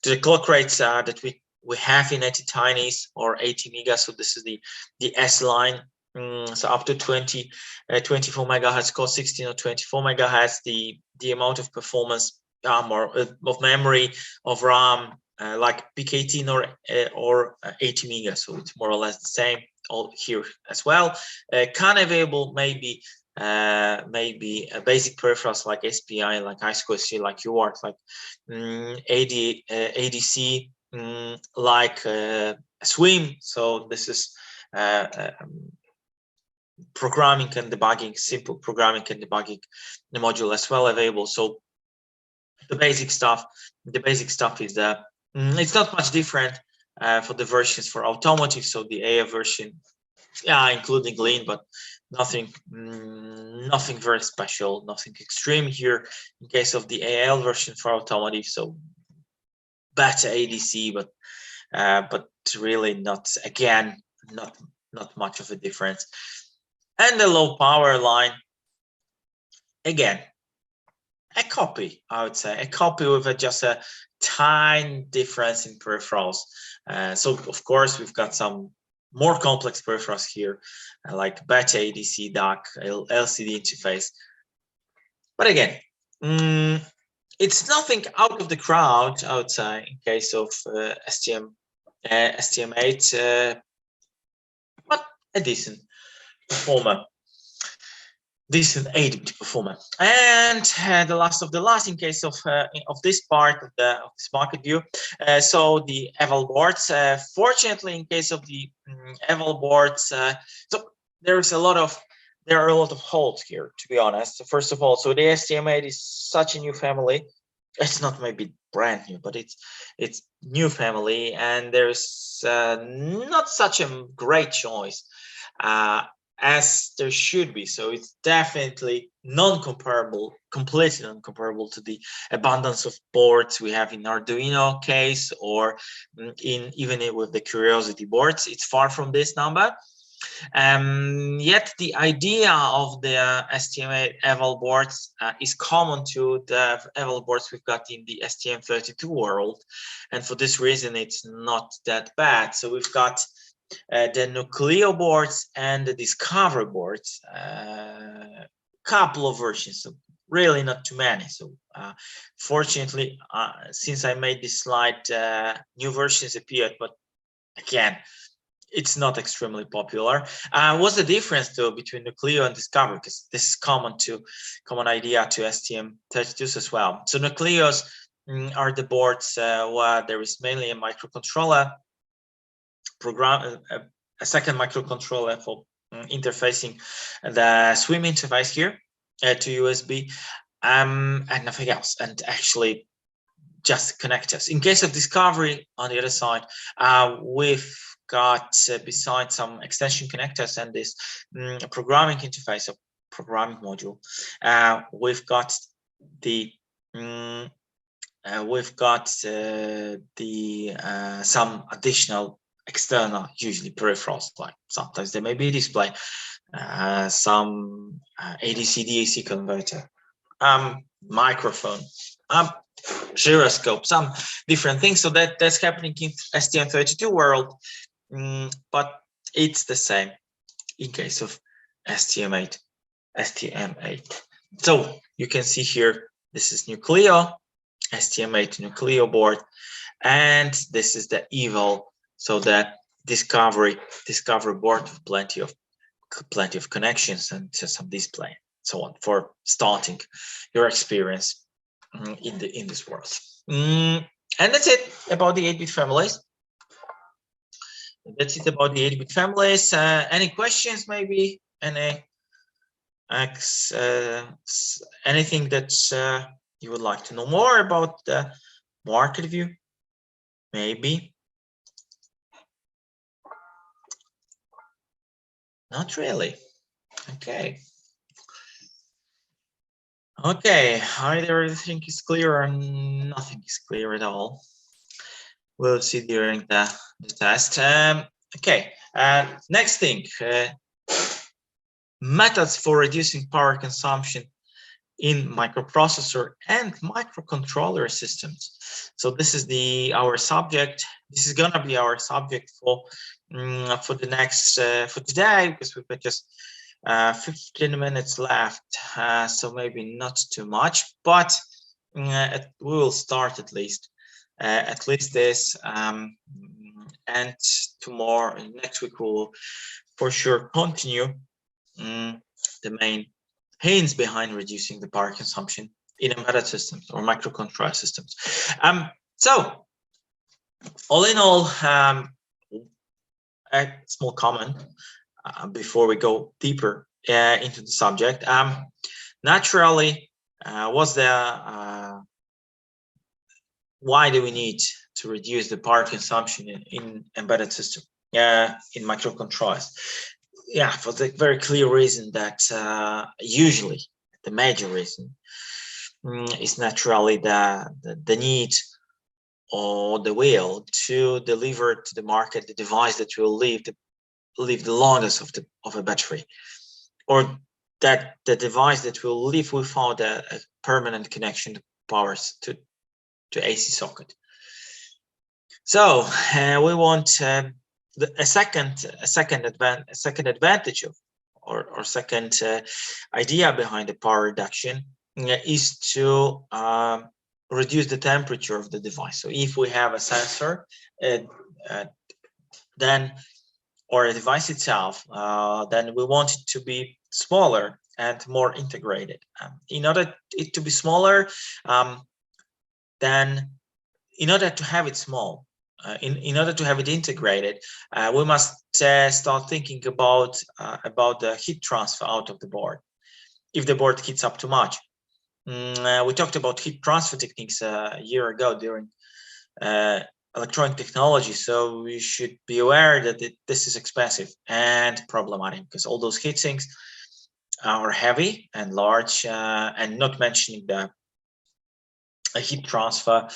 the clock rates that we have in 80 tinies or 80 mega. So this is the S line. So up to 24 megahertz core, 16 or 24 megahertz, the amount of performance or of memory of RAM like PIC 18 or 80 mega. So it's more or less the same all here as well. CAN available, maybe basic peripherals like SPI, like I2C, like UART, like ADC, like SWIM. So this is programming and debugging, simple programming and debugging the module as well available. So the basic stuff is that it's not much different for the versions for automotive. So the AF version, including lean, but nothing very special, nothing extreme here. In case of the AL version for automotive, so better ADC, but really not much of a difference. And the low power line, again, a copy, I would say, a copy with just a tiny difference in peripherals. So of course we've got some more complex peripherals here, like batch ADC, DAC, LCD interface. But again, it's nothing out of the crowd, I would say, in case of STM8, but a decent performer. Decent 8-bit performer. And the last of the last, in case of this part of this market view, so the eval boards. Fortunately, in case of the eval boards, so there are a lot of holes here, to be honest. So first of all, so the STM8 is such a new family. It's not maybe brand new, but it's new family, and there's not such a great choice as there should be. So it's definitely completely non-comparable to the abundance of boards we have in Arduino case, or even with the Curiosity boards. It's far from this number. Yet the idea of the STM8 eval boards is common to the eval boards we've got in the STM32 world, and for this reason it's not that bad. So we've got the Nucleo boards and the Discover boards, couple of versions, so really not too many. So fortunately, since I made this slide, new versions appeared, but again, it's not extremely popular. What's the difference though between Nucleo and Discover? Because this is common idea to STM32s as well. So Nucleos are the boards where there is mainly a microcontroller program, a second microcontroller for interfacing the swim interface here to USB, and nothing else, and actually just connectors. In case of discovery, on the other side, we've got besides some extension connectors and this programming interface or programming module, we've got the some additional external, usually peripherals, like sometimes there may be a display, some ADC DAC converter, microphone, gyroscope, some different things. So that's happening in STM32 world, but it's the same in case of STM8. So you can see here, this is Nucleo, STM8 Nucleo board, and this is the EVOL, so that discovery board with plenty of connections and some display, so on, for starting your experience in this world. And that's it about the 8-bit families. That's it about the 8-bit families. Any questions, maybe? Anything that you would like to know more about the market view? Maybe. Not really. Okay. Okay, either everything is clear or nothing is clear at all. We'll see during the test. Okay, next thing, methods for reducing power consumption in microprocessor and microcontroller systems. So this is our subject. This is gonna be our subject for the next for today, because we've got just 15 minutes left, so maybe not too much, but we will start at least this, and tomorrow, next week, we'll for sure continue the main hints behind reducing the power consumption in embedded systems or microcontroller systems. So all in all, a small comment before we go deeper into the subject. Naturally, why do we need to reduce the power consumption in embedded system, in microcontrollers? Yeah, for the very clear reason that usually the major reason is naturally the need or the will to deliver to the market the device that will live the longest of a battery, or that the device that will live without a permanent connection to powers to AC socket. So we want a second advantage of, or second idea behind the power reduction is to reduce the temperature of the device. So if we have a sensor, then, or a device itself, then we want it to be smaller and more integrated. In order it to be smaller, then in order to have it small, in order to have it integrated, we must start thinking about the heat transfer out of the board. If the board heats up too much, we talked about heat transfer techniques a year ago during electronic technology, so we should be aware that this is expensive and problematic, because all those heat sinks are heavy and large, and not mentioning the heat transfer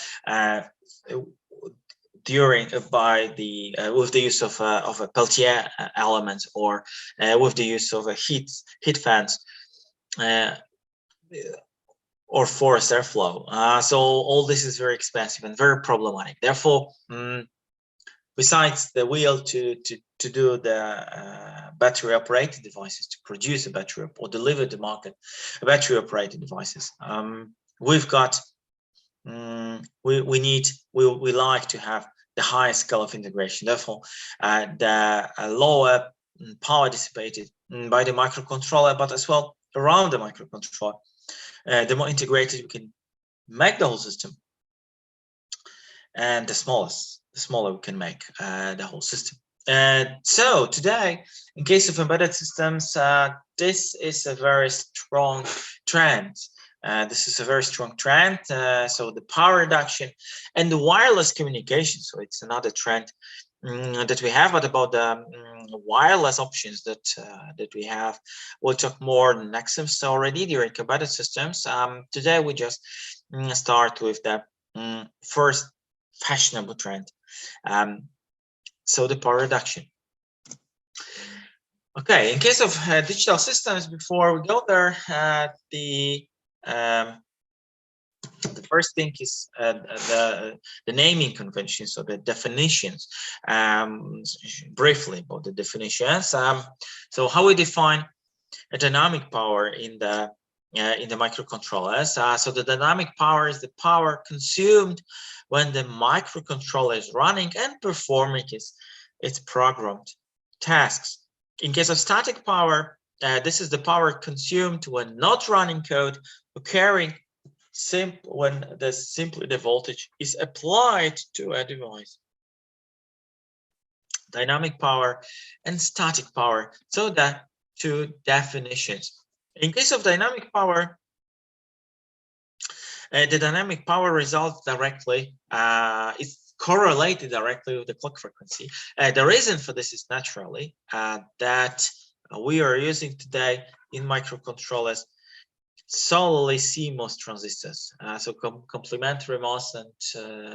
with the use of a Peltier element, or with the use of a heat fans, or forced airflow. So all this is very expensive and very problematic. Therefore, besides the will to do the battery operated devices, to produce a battery or deliver to market battery operated devices, we've got we like to have the highest scale of integration. Therefore, the lower power dissipated by the microcontroller, but as well around the microcontroller, the more integrated we can make the whole system, and the smaller we can make the whole system. So today, in case of embedded systems, this is a very strong trend. This is a very strong trend. So the power reduction and the wireless communication. So it's another trend that we have. But about the wireless options that we have, we'll talk more next semester already during embedded systems. Today we just start with the first fashionable trend. So the power reduction. Okay, in case of digital systems, before we go there, the first thing is the naming conventions, so the definitions. Briefly about the definitions. So how we define a dynamic power in the microcontrollers. So the dynamic power is the power consumed when the microcontroller is running and performing its programmed tasks. In case of static power, this is the power consumed when not running code, occurring when simply the voltage is applied to a device. Dynamic power and static power. So the two definitions. In case of dynamic power, the dynamic power results directly, is correlated directly with the clock frequency. The reason for this is naturally that we are using today in microcontrollers solely CMOS transistors. So complementary MOS, and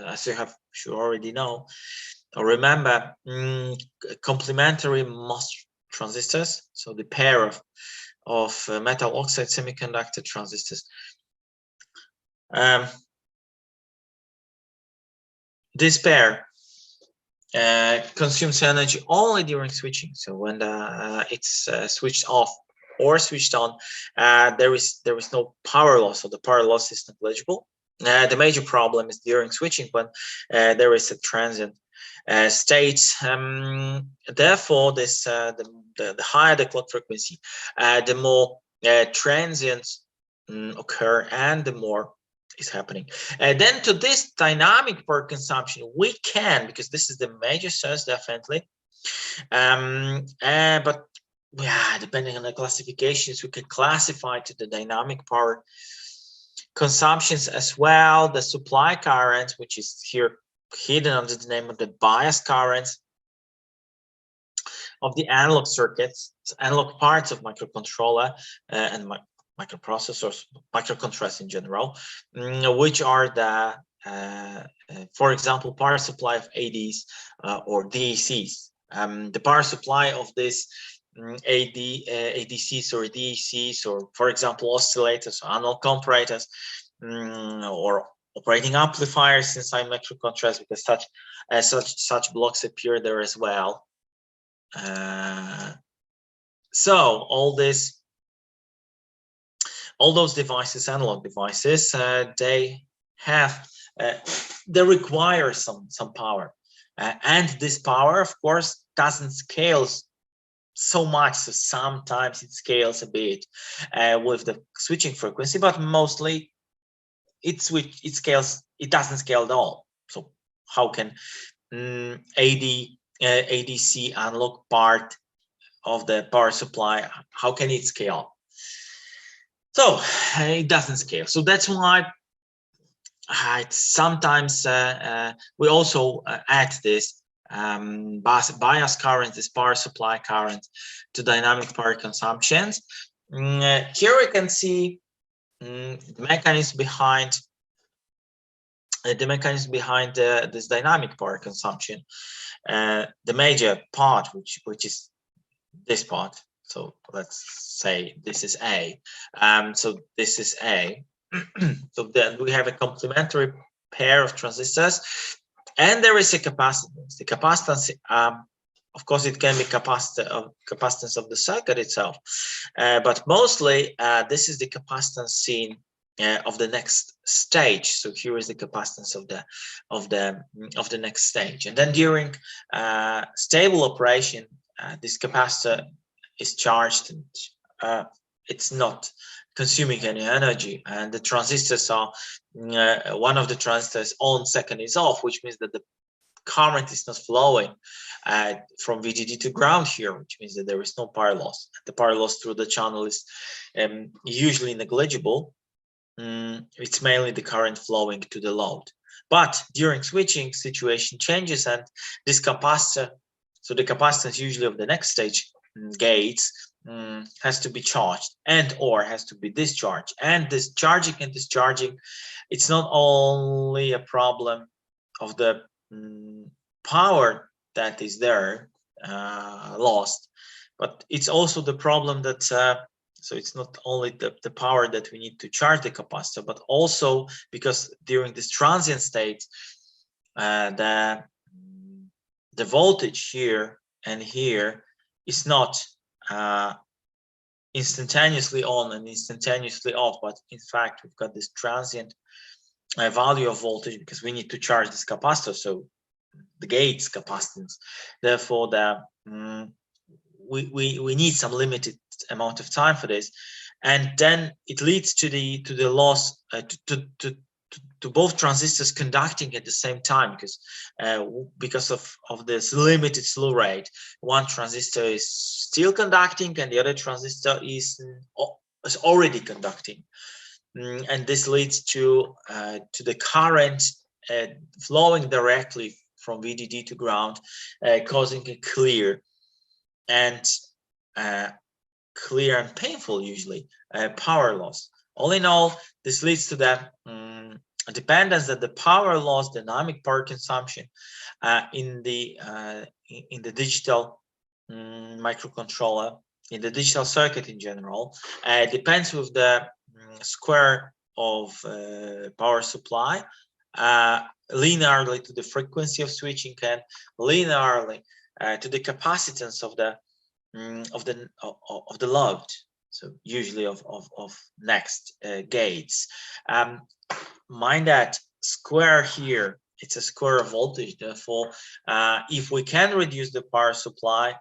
as you should already know or remember, complementary MOS transistors, so the pair of metal oxide semiconductor transistors. This pair consumes energy only during switching. So when it's switched off or switched on, there is no power loss, so the power loss is negligible. The major problem is during switching when there is a transient state. Therefore, this the higher the clock frequency, the more transients occur, and the more is happening. Then to this dynamic power consumption, we can, because this is the major source definitely, but yeah, depending on the classifications, we can classify to the dynamic power consumptions as well. The supply current, which is here hidden under the name of the bias currents of the analog circuits, analog parts of microcontroller and microprocessors, microcontrollers in general, which are the, for example, power supply of ADs or DACs. The power supply of this ADCs or DACs, or for example, oscillators, or analog comparators, or operating amplifiers inside microcontrollers, because such blocks appear there as well. So all those devices, analog devices, they require some power, and this power, of course, doesn't scale so much. So sometimes it scales a bit with the switching frequency, but mostly it doesn't scale at all. So how can ADC analog part of the power supply, how can it scale? So it doesn't scale. So that's why sometimes we also add this bias current, this power supply current, to dynamic power consumptions. Here we can see the mechanism behind this dynamic power consumption. The major part, which is this part. So let's say this is A. So this is A. So then we have a complementary pair of transistors, and there is a capacitance. The capacitance, of course, it can be capacitance of the circuit itself, but mostly this is the capacitance seen of the next stage. So here is the capacitance of the next stage, and then during stable operation, this capacitor is charged, and it's not consuming any energy, and the transistors are one of the transistors on, second is off, which means that the current is not flowing from VDD to ground here, which means that there is no power loss. The power loss through the channel is usually negligible. It's mainly the current flowing to the load. But during switching, situation changes, and this capacitor, so the capacitance usually of the next stage gates, has to be charged and or has to be discharged. And this charging and discharging, it's not only a problem of the power that is there lost, but it's also the problem that so it's not only the power that we need to charge the capacitor, but also because during this transient state, the voltage here and here is not instantaneously on and instantaneously off, but in fact we've got this transient value of voltage because we need to charge this capacitor, so the gates capacitance. Therefore, we need some limited amount of time for this, and then it leads to the loss to both transistors conducting at the same time, because of this limited slew rate. One transistor is still conducting and the other transistor is already conducting, and this leads to the current flowing directly from VDD to ground, causing a clear and painful usually power loss. All in all, this leads to the dependence that the power loss, dynamic power consumption in the digital microcontroller, in the digital circuit in general, depends with the square of power supply linearly to the frequency of switching and linearly to the capacitance of the load, so usually of next gates. Mind that square here, it's a square of voltage. Therefore, if we can reduce the power supply,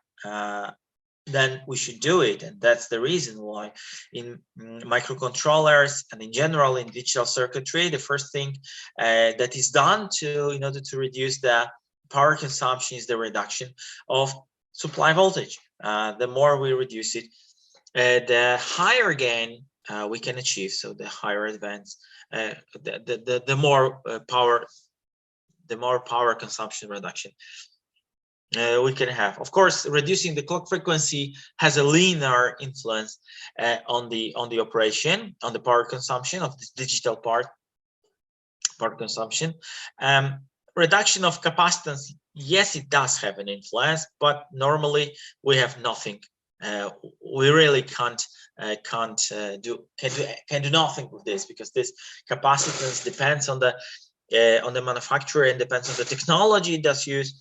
then we should do it, and that's the reason why in microcontrollers and in general in digital circuitry, the first thing that is done in order to reduce the power consumption is the reduction of supply voltage. The more we reduce it, the higher gain we can achieve. So the higher advance, the more power consumption reduction we can have. Of course, reducing the clock frequency has a linear influence on the operation, on the power consumption of this digital power consumption. Reduction of capacitance, yes, it does have an influence, but normally we have nothing. We really can do nothing with this, because this capacitance depends on the manufacturer and depends on the technology that's used.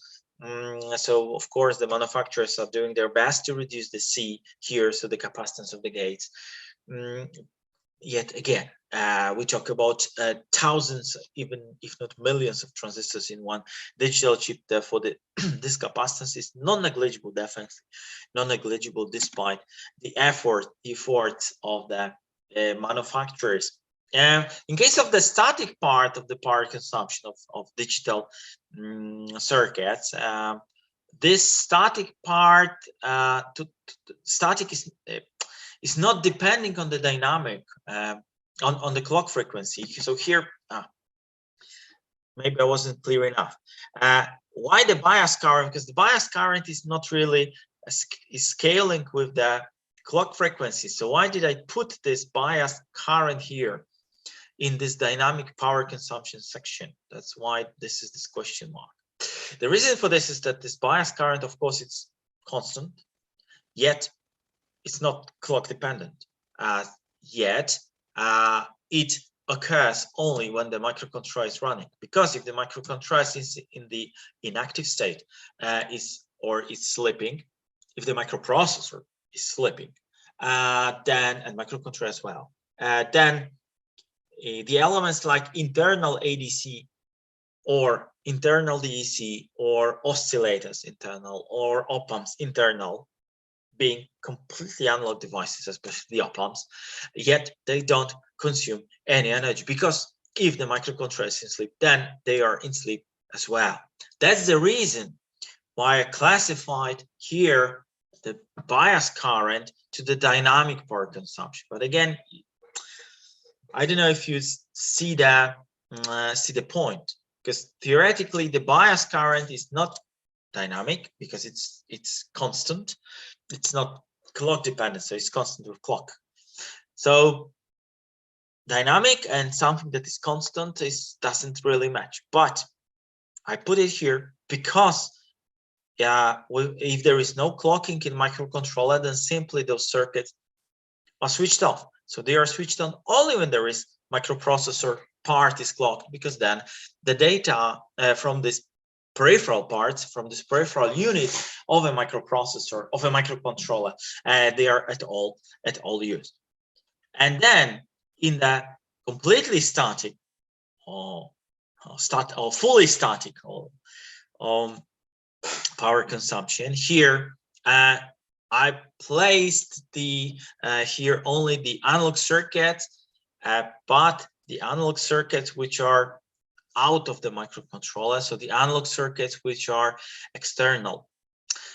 So of course the manufacturers are doing their best to reduce the C here, so the capacitance of the gates. Yet again, we talk about thousands, even if not millions of transistors in one digital chip. Therefore, this capacitance is non-negligible, definitely non-negligible, despite the efforts of the manufacturers. In case of the static part of the power consumption of digital circuits, this static part, static is not depending on the dynamic, on the clock frequency. So here, maybe I wasn't clear enough. Why the bias current? Because the bias current is not really is scaling with the clock frequency. So why did I put this bias current here in this dynamic power consumption section? That's why this is this question mark. The reason for this is that this bias current, of course, it's constant, yet it's not clock dependent. Yet it occurs only when the microcontroller is running, because if the microcontroller is in the inactive state, is sleeping, if the microprocessor is sleeping, then, and microcontroller as well, then the elements like internal ADC or internal DEC or oscillators internal or op-amps internal, being completely analog devices, especially the op-amps, yet they don't consume any energy, because if the microcontroller is in sleep, then they are in sleep as well. That's the reason why I classified here the bias current to the dynamic power consumption. But again, I don't know if you see that, see the point, because theoretically the bias current is not dynamic because it's constant. It's not clock dependent, so it's constant with clock. So dynamic and something that is constant doesn't really match. But I put it here because if there is no clocking in microcontroller, then simply those circuits are switched off. So they are switched on only when there is microprocessor part is clocked, because then the data from this peripheral parts, from this peripheral unit of a microprocessor, of a microcontroller, they are at all used. And then in the completely static or fully static power consumption, here I placed the here only the analog circuits, but the analog circuits which are out of the microcontroller, so the analog circuits which are external.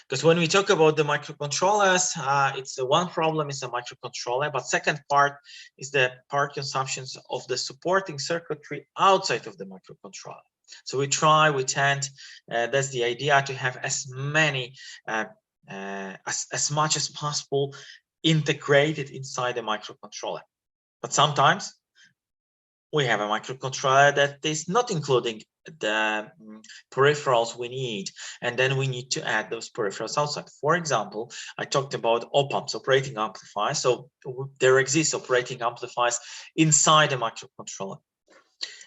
Because when we talk about the microcontrollers, it's the one problem is a microcontroller, but second part is the power consumptions of the supporting circuitry outside of the microcontroller. So we tend, that's the idea, to have as many, as much as possible integrated inside the microcontroller. But sometimes we have a microcontroller that is not including the peripherals we need, and then we need to add those peripherals outside. For example, I talked about op-amps, operating amplifiers. So there exists operating amplifiers inside a microcontroller,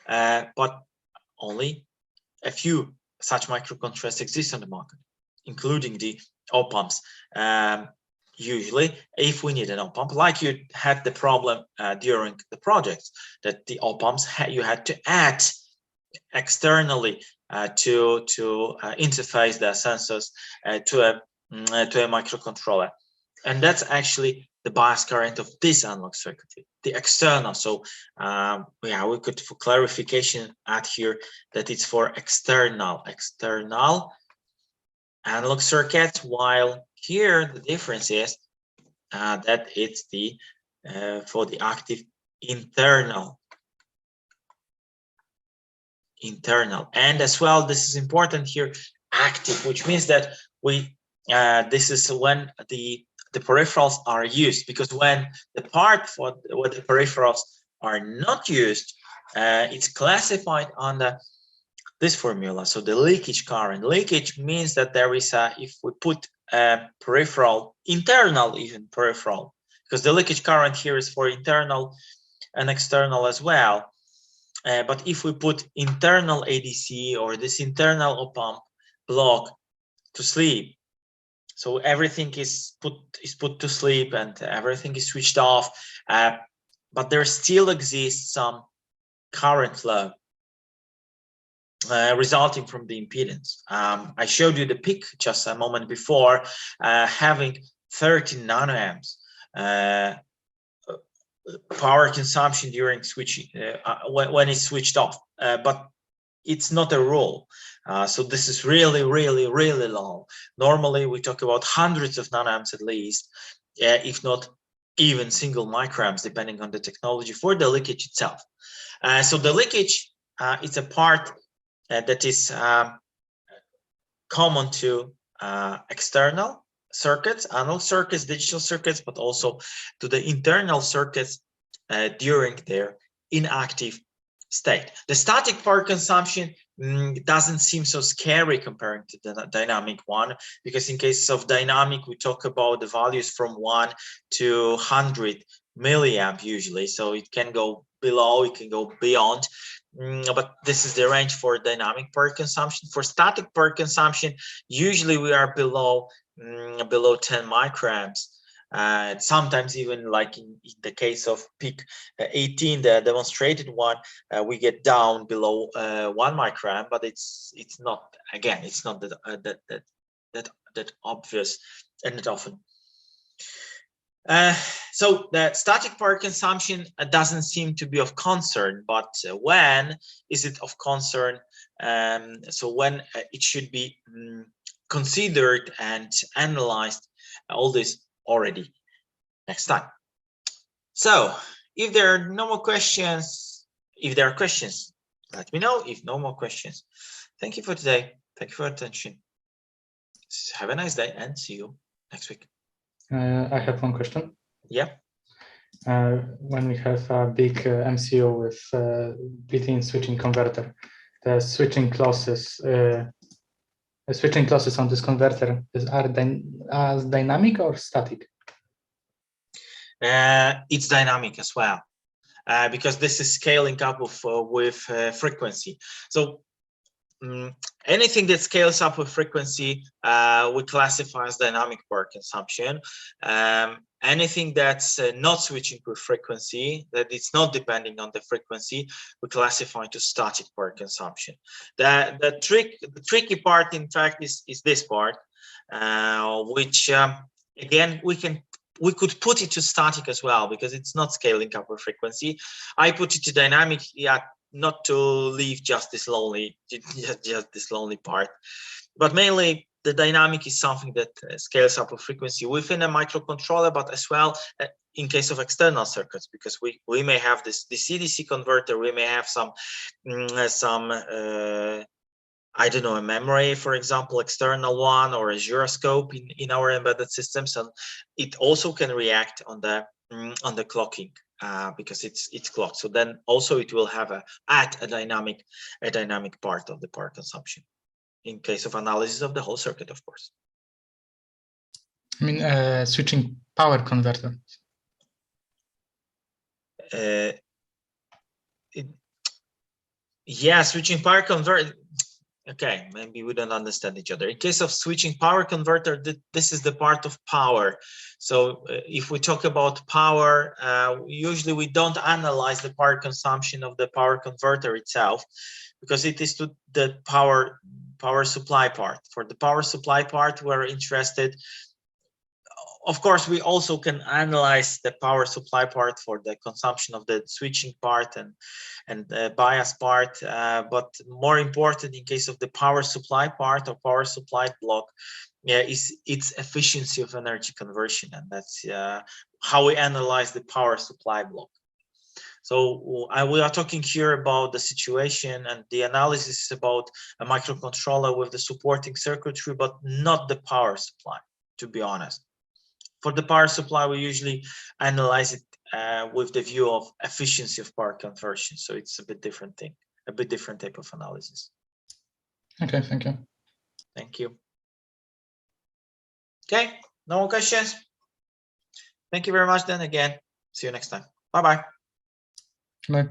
but only a few such microcontrollers exist on the market, including the op-amps. Usually, if we need an op-amp, like you had the problem during the project, that the op-amps you had to add externally to interface the sensors to a microcontroller, and that's actually the bias current of this analog circuitry, the external. So we could, for clarification, add here that it's for external analog circuits, while here the difference is that it's the for the active internal. And as well, this is important here, active, which means that we this is when the peripherals are used, because when the part for where the peripherals are not used, it's classified under this formula. So the leakage current. Leakage means that there is if we put a peripheral, internal even peripheral, because the leakage current here is for internal and external as well. But if we put internal ADC or this internal op-amp block to sleep, so everything is put to sleep and everything is switched off, but there still exists some current flow resulting from the impedance. I showed you the PIC just a moment before, having 30 nanoamps power consumption during switching when it's switched off, but it's not a rule. So this is really low. Normally we talk about hundreds of nanoamps at least, if not even single microamps, depending on the technology, for the leakage itself. So the leakage, it's a part that is common to external circuits, analog circuits, digital circuits, but also to the internal circuits during their inactive state. The static power consumption doesn't seem so scary comparing to the dynamic one, because in cases of dynamic, we talk about the values from 1 to 100 milliamp usually. So it can go below, it can go beyond. But this is the range for dynamic power consumption. For static power consumption, usually we are below 10 microamps. Sometimes even like in the case of PIC 18, the demonstrated one, we get down below 1 microamp, but it's not, again, it's not that obvious and that often. So the static power consumption doesn't seem to be of concern, but when is it of concern? So when it should be considered and analyzed, all this already next time. So if there are no more questions, if there are questions, let me know. If no more questions, thank you for today. Thank you for your attention. Have a nice day and see you next week. I have one question. Yeah. When we have a big MCU with built-in switching converter, the switching clauses on this converter are as dynamic or static? It's dynamic as well, because this is scaling up with frequency. So anything that scales up with frequency, we classify as dynamic power consumption. Anything that's not switching with frequency, that it's not depending on the frequency, we classify to static power consumption. The tricky part, in fact, is this part, which again we could put it to static as well, because it's not scaling up with frequency. I put it to dynamic, yeah, not to leave just this lonely part, but mainly the dynamic is something that scales up with frequency within a microcontroller, but as well in case of external circuits, because we may have this DC converter, we may have some I don't know, a memory, for example, external one, or a gyroscope in our embedded systems, and it also can react on the clocking, because it's clocked. So then also it will have a dynamic part of the power consumption in case of analysis of the whole circuit, of course. I mean, switching power converter. Yeah, switching power converter. Okay, maybe we don't understand each other. In case of switching power converter, this is the part of power. So if we talk about power, usually we don't analyze the power consumption of the power converter itself, because it is to the power supply part. For the power supply part, we're interested. Of course, we also can analyze the power supply part for the consumption of the switching part and the bias part, but more important in case of the power supply part or power supply block, is its efficiency of energy conversion, and that's how we analyze the power supply block. So we are talking here about the situation, and the analysis is about a microcontroller with the supporting circuitry, but not the power supply, to be honest. For the power supply, we usually analyze it with the view of efficiency of power conversion. So it's a bit different thing, a bit different type of analysis. Okay, thank you. Thank you. Okay, no more questions. Thank you very much then again. See you next time. Bye-bye. Bye.